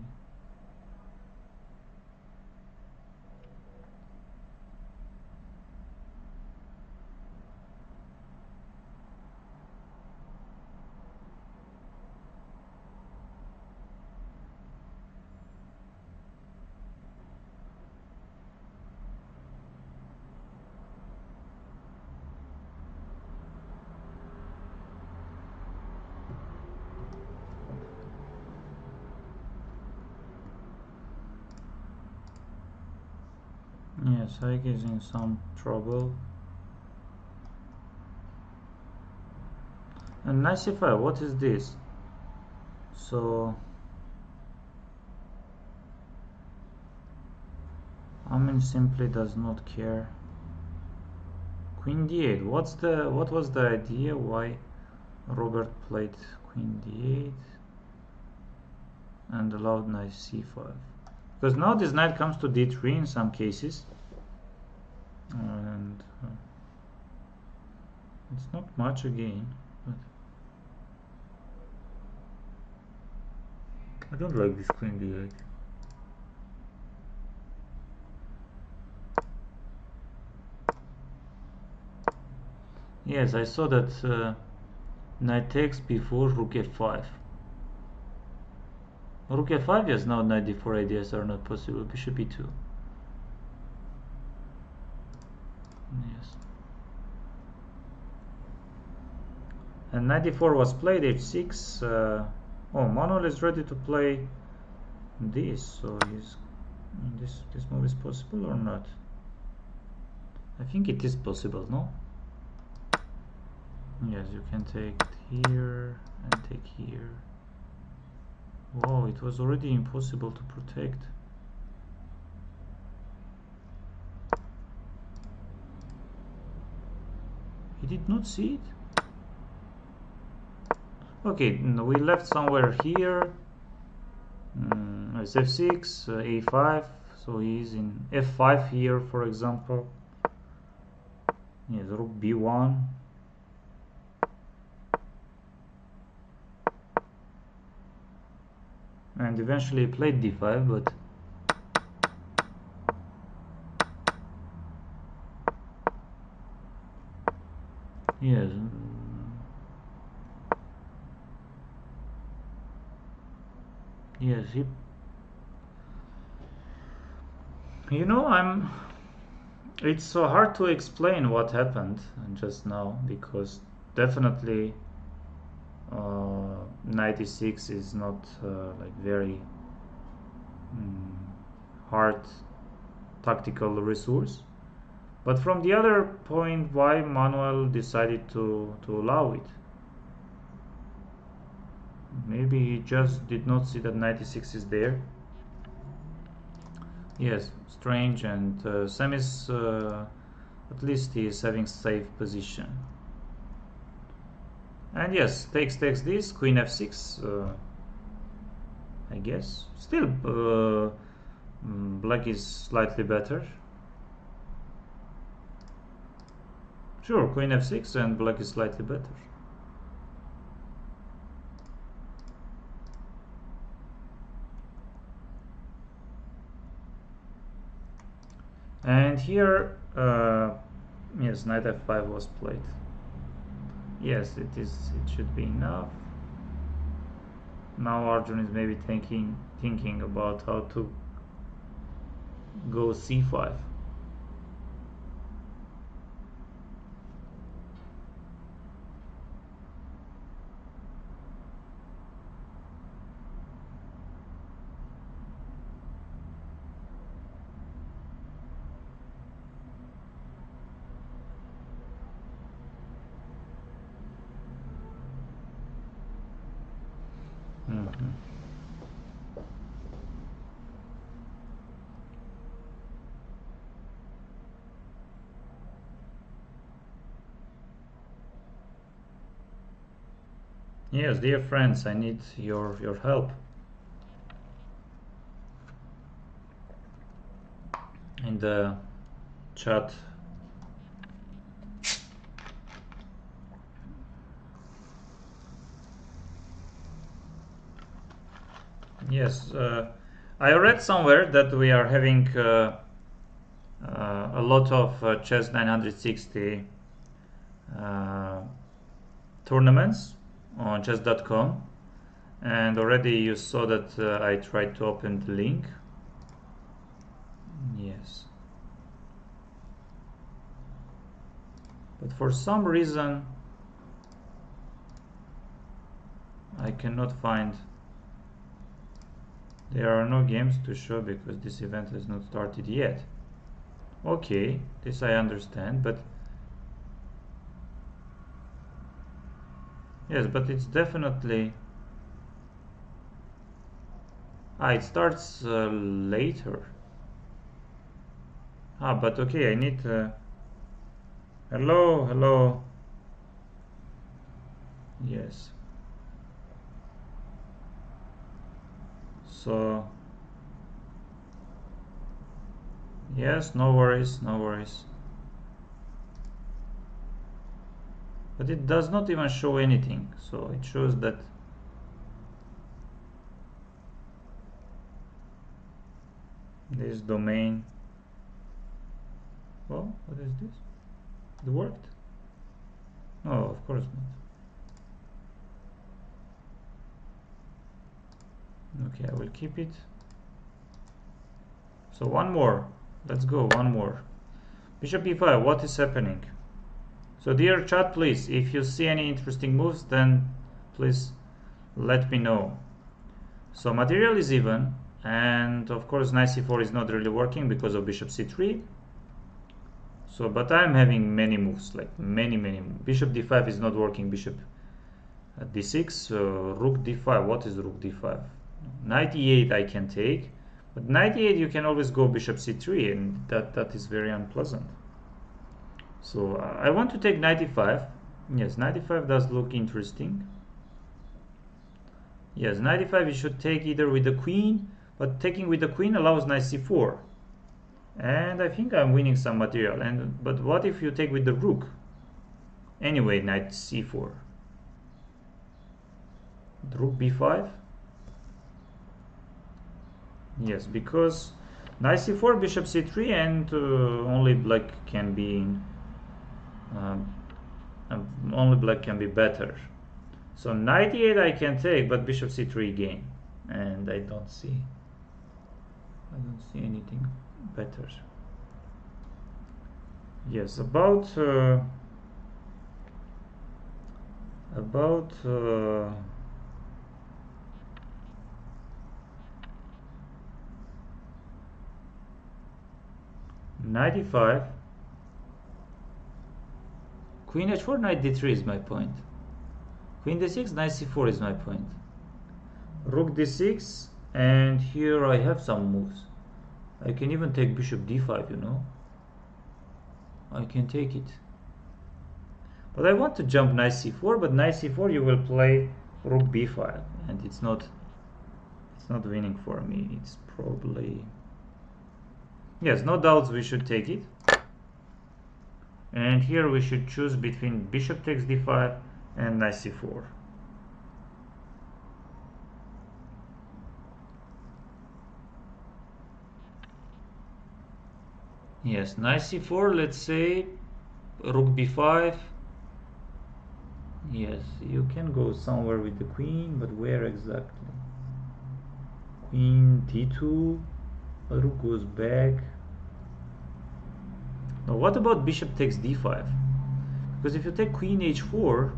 Yes, Ike is in some trouble. And knight c5, what is this? So Amin simply does not care. Queen d8. What was the idea? Why Robert played Queen d8 and allowed knight c5? Because now this knight comes to d3 in some cases, and it's not much again. But I don't like this Queen d8. Yes, I saw that knight takes before rook f5. Rook f5, yes, now knight d4 ideas are not possible. Bishop e2. Yes. And knight d4 was played, h6. Oh, Manuel is ready to play this, so this move is possible or not? I think it is possible, no? Yes, you can take here and take here. Wow, it was already impossible to protect. He did not see it? Okay, we left somewhere here. It's f6, a5, so he's in f5 here, for example. Yes, rook b1. And eventually played d5, but yes. Yes, you know, it's so hard to explain what happened just now, because definitely knight e6 is not like very hard tactical resource. But from the other point, why Manuel decided to allow it? Maybe he just did not see that knight e6 is there. Yes, strange, and Sam is at least he is having safe position. And yes, takes this, queen f6, I guess. Still, black is slightly better. Sure, queen f6 and black is slightly better. And here, yes, knight f5 was played. Yes, it should be enough. Now Arjun is maybe thinking about how to go c5. Yes, dear friends, I need your help in the chat. Yes, I read somewhere that we are having a lot of chess 960 tournaments on chess.com, and already you saw that I tried to open the link. Yes, but for some reason I cannot find. There are no games to show because this event has not started yet. Okay, this I understand, but yes, but it's definitely it starts later. But okay, I need hello, hello. Yes. So yes, no worries, no worries. But it does not even show anything, so it shows that this domain. Well, what is this? It worked? No, of course not. Okay, I will keep it. So one more. Let's go, one more. Bishop e5, what is happening? So dear chat, please, if you see any interesting moves, then please let me know. So material is even, and of course knight c4 is not really working because of bishop c3. So, but I'm having many moves, like many. Bishop d5 is not working, bishop d6, rook d5. What is rook d5? Knight e8 I can take, but knight e8 you can always go bishop c3, and that is very unpleasant. So I want to take knight e5. Yes, knight e5 does look interesting. Yes, knight e5 you should take either with the queen, but taking with the queen allows knight c4. And I think I'm winning some material. But what if you take with the rook? Anyway, knight c4. Rook b5. Yes, because knight c4, bishop c3, and only black can be um, only black can be better. So knight e8 I can take, but bishop c3 again, and I don't see anything better. Yes, about knight e5, queen h4, knight d3 is my point. Queen d6, knight c4 is my point. Rook d6, and here I have some moves. I can even take bishop d5, you know. I can take it. But I want to jump knight c4, but knight c4 you will play rook b5, and it's not winning for me. It's probably, yes, no doubts we should take it. And here we should choose between bishop takes d5 and knight c4. Yes, knight c4, let's say rook b5. Yes, you can go somewhere with the queen, but where exactly? Queen d2, rook goes back. Now what about bishop takes d5? Because if you take queen h4,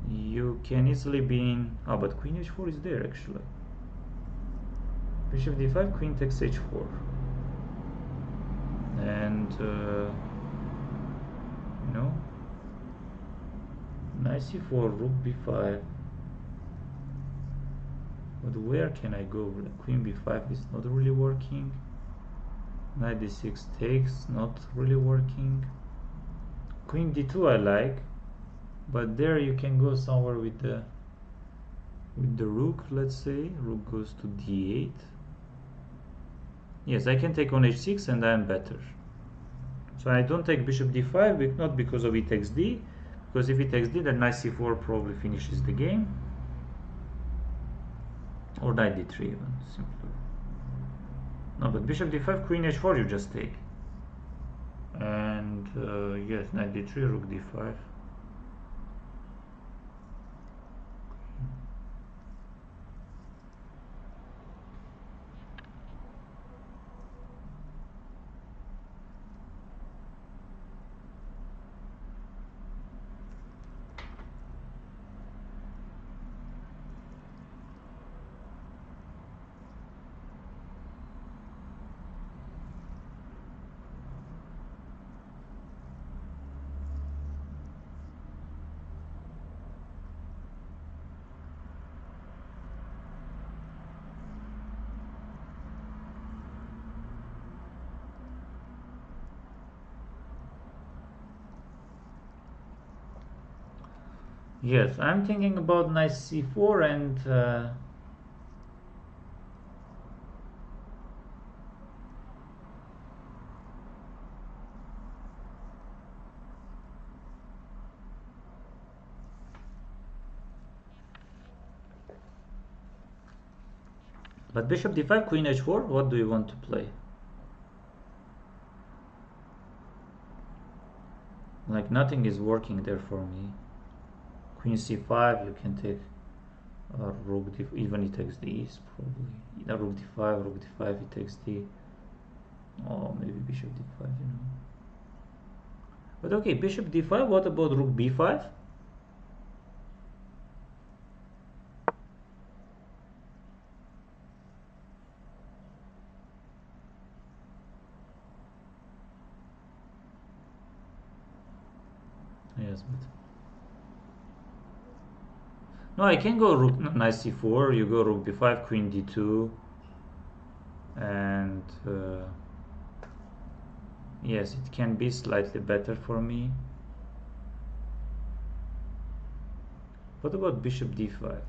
you can easily be in... Oh, but queen h4 is there actually. Bishop d5, queen takes h4. And, no. Knight c4, rook b5. But where can I go? Queen b5 is not really working. Knight d6 takes, not really working. Queen d2 I like, but there you can go somewhere with the rook, let's say. Rook goes to d8. Yes, I can take on h6 and I am better. So I don't take bishop d5, not because of e takes d, because if e takes d, then knight c4 probably finishes the game. Or knight d3 even, simpler. No, but bishop d5, queen h4 you just take. And yes, knight d3, rook d5. Yes, I'm thinking about knight c4 and but bishop d5, queen h4, what do you want to play? Like nothing is working there for me. Queen c5, you can take rook d, even he takes the east probably. Rook d5, rook d5, he takes d. Oh, maybe bishop d5, you know. But okay, bishop d5, what about rook b5? Yes, but no, I can go rook knight c4, you go rook b5, queen d2, and yes, it can be slightly better for me. What about bishop d5?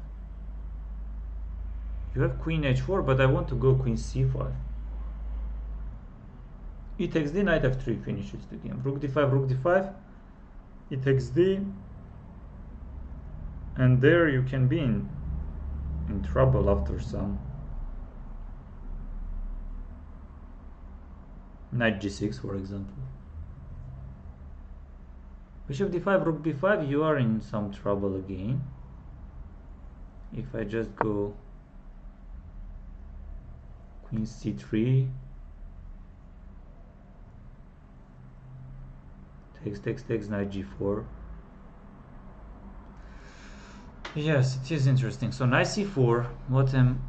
You have queen h4, but I want to go queen c5. E takes d, knight f3 finishes the game. Rook d5, rook d5, e takes d, and there you can be in trouble after some. Knight g6, for example. Bishop d5, rook b5, you are in some trouble again. If I just go queen c3, takes, knight g4. Yes, it is interesting. So knight c4, what am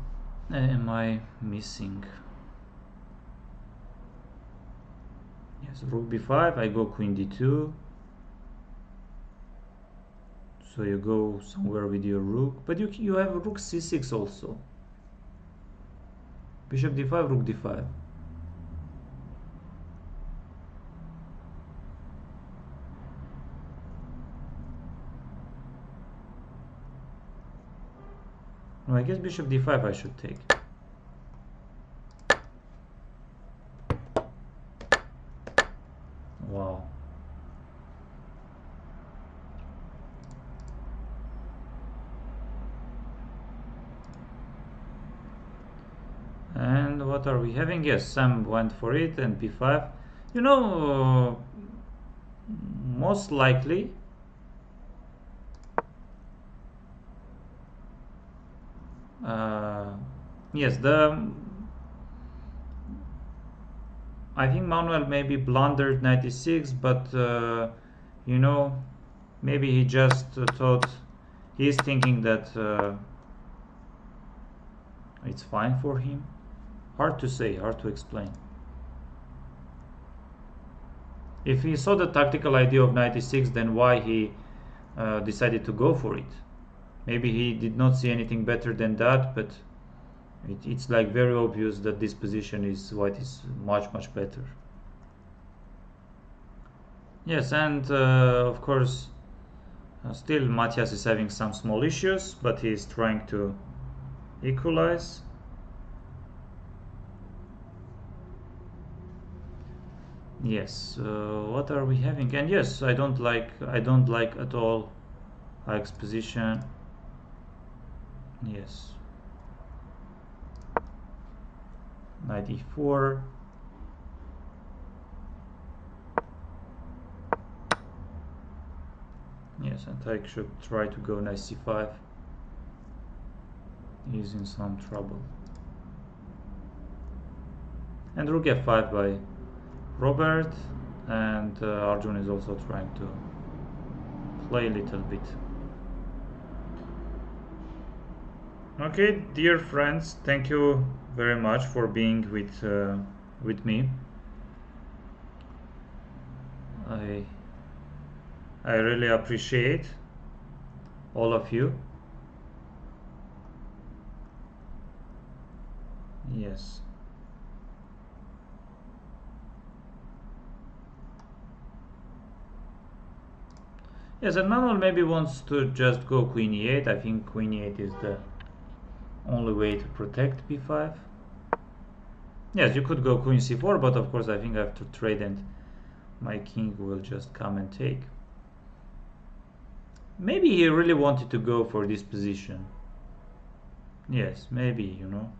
I missing? Yes, rook b5, I go queen d2. So you go somewhere with your rook, but you have rook c6 also. Bishop d5, rook d5. No, I guess bishop d5 I should take. Wow. And what are we having? Yes, Sam went for it, and b5. You know, most likely yes, I think Manuel maybe blundered 96, but you know, maybe he just thought, he's thinking that it's fine for him. Hard to say, hard to explain. If he saw the tactical idea of 96, then why he decided to go for it? Maybe he did not see anything better than that, but it's like very obvious that this position is white is much better. Yes, and of course still Matthias is having some small issues, but he is trying to equalize. Yes, what are we having? And yes, I don't like at all Ike's position. Yes, knight e4. Yes, and Ike should try to go knight c5. He's in some trouble. And rook f5 by Robert, and Arjun is also trying to play a little bit. Okay, dear friends, thank you very much for being with me. I really appreciate all of you. Yes. Yes, and manual maybe wants to just go queen e8. I think queen e8 is the only way to protect b5. Yes, you could go queen c4, but of course I think I have to trade and my king will just come and take. Maybe he really wanted to go for this position. Yes, maybe, you know.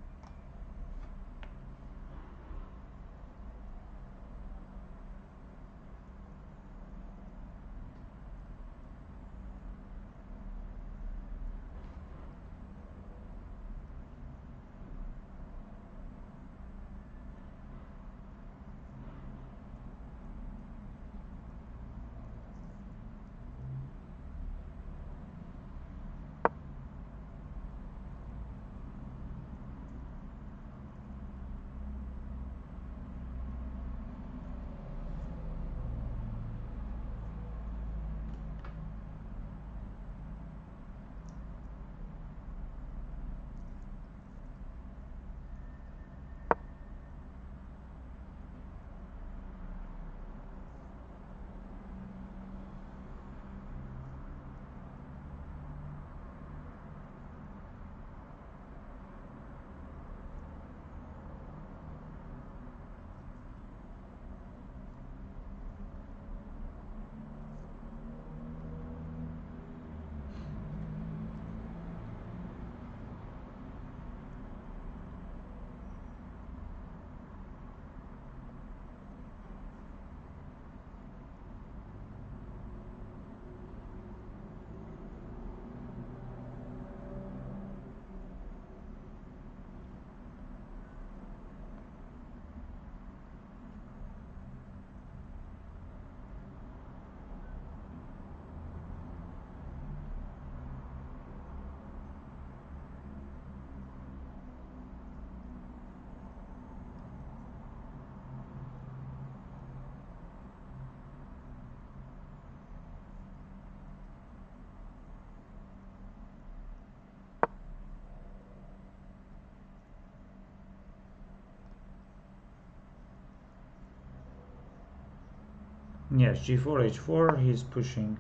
Yes, g4, h4, he's pushing.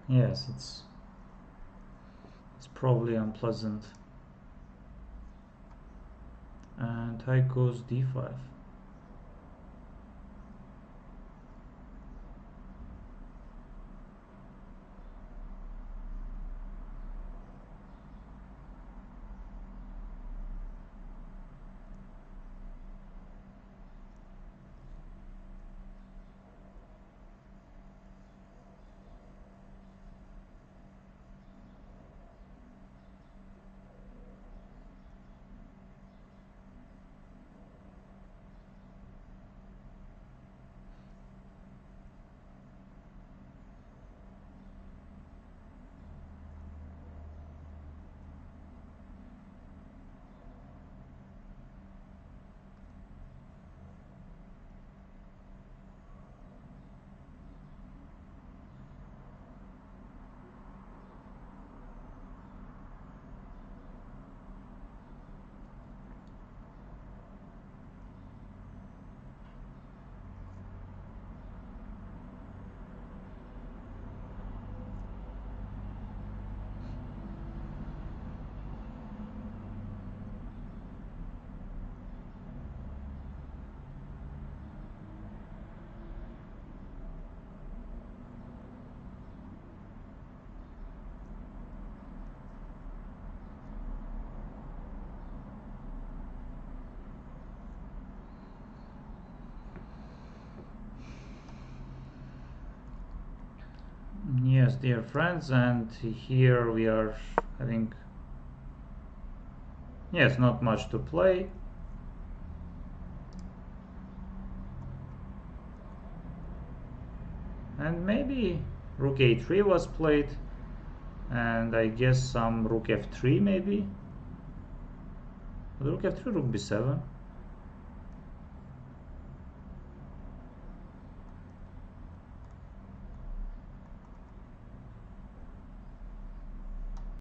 Yes, it's probably unpleasant. And knight goes d5. Yes, dear friends, and here we are, I think, Yes, not much to play. And maybe rook a3 was played, and I guess some rook f3 maybe. Rook f3, rook b7.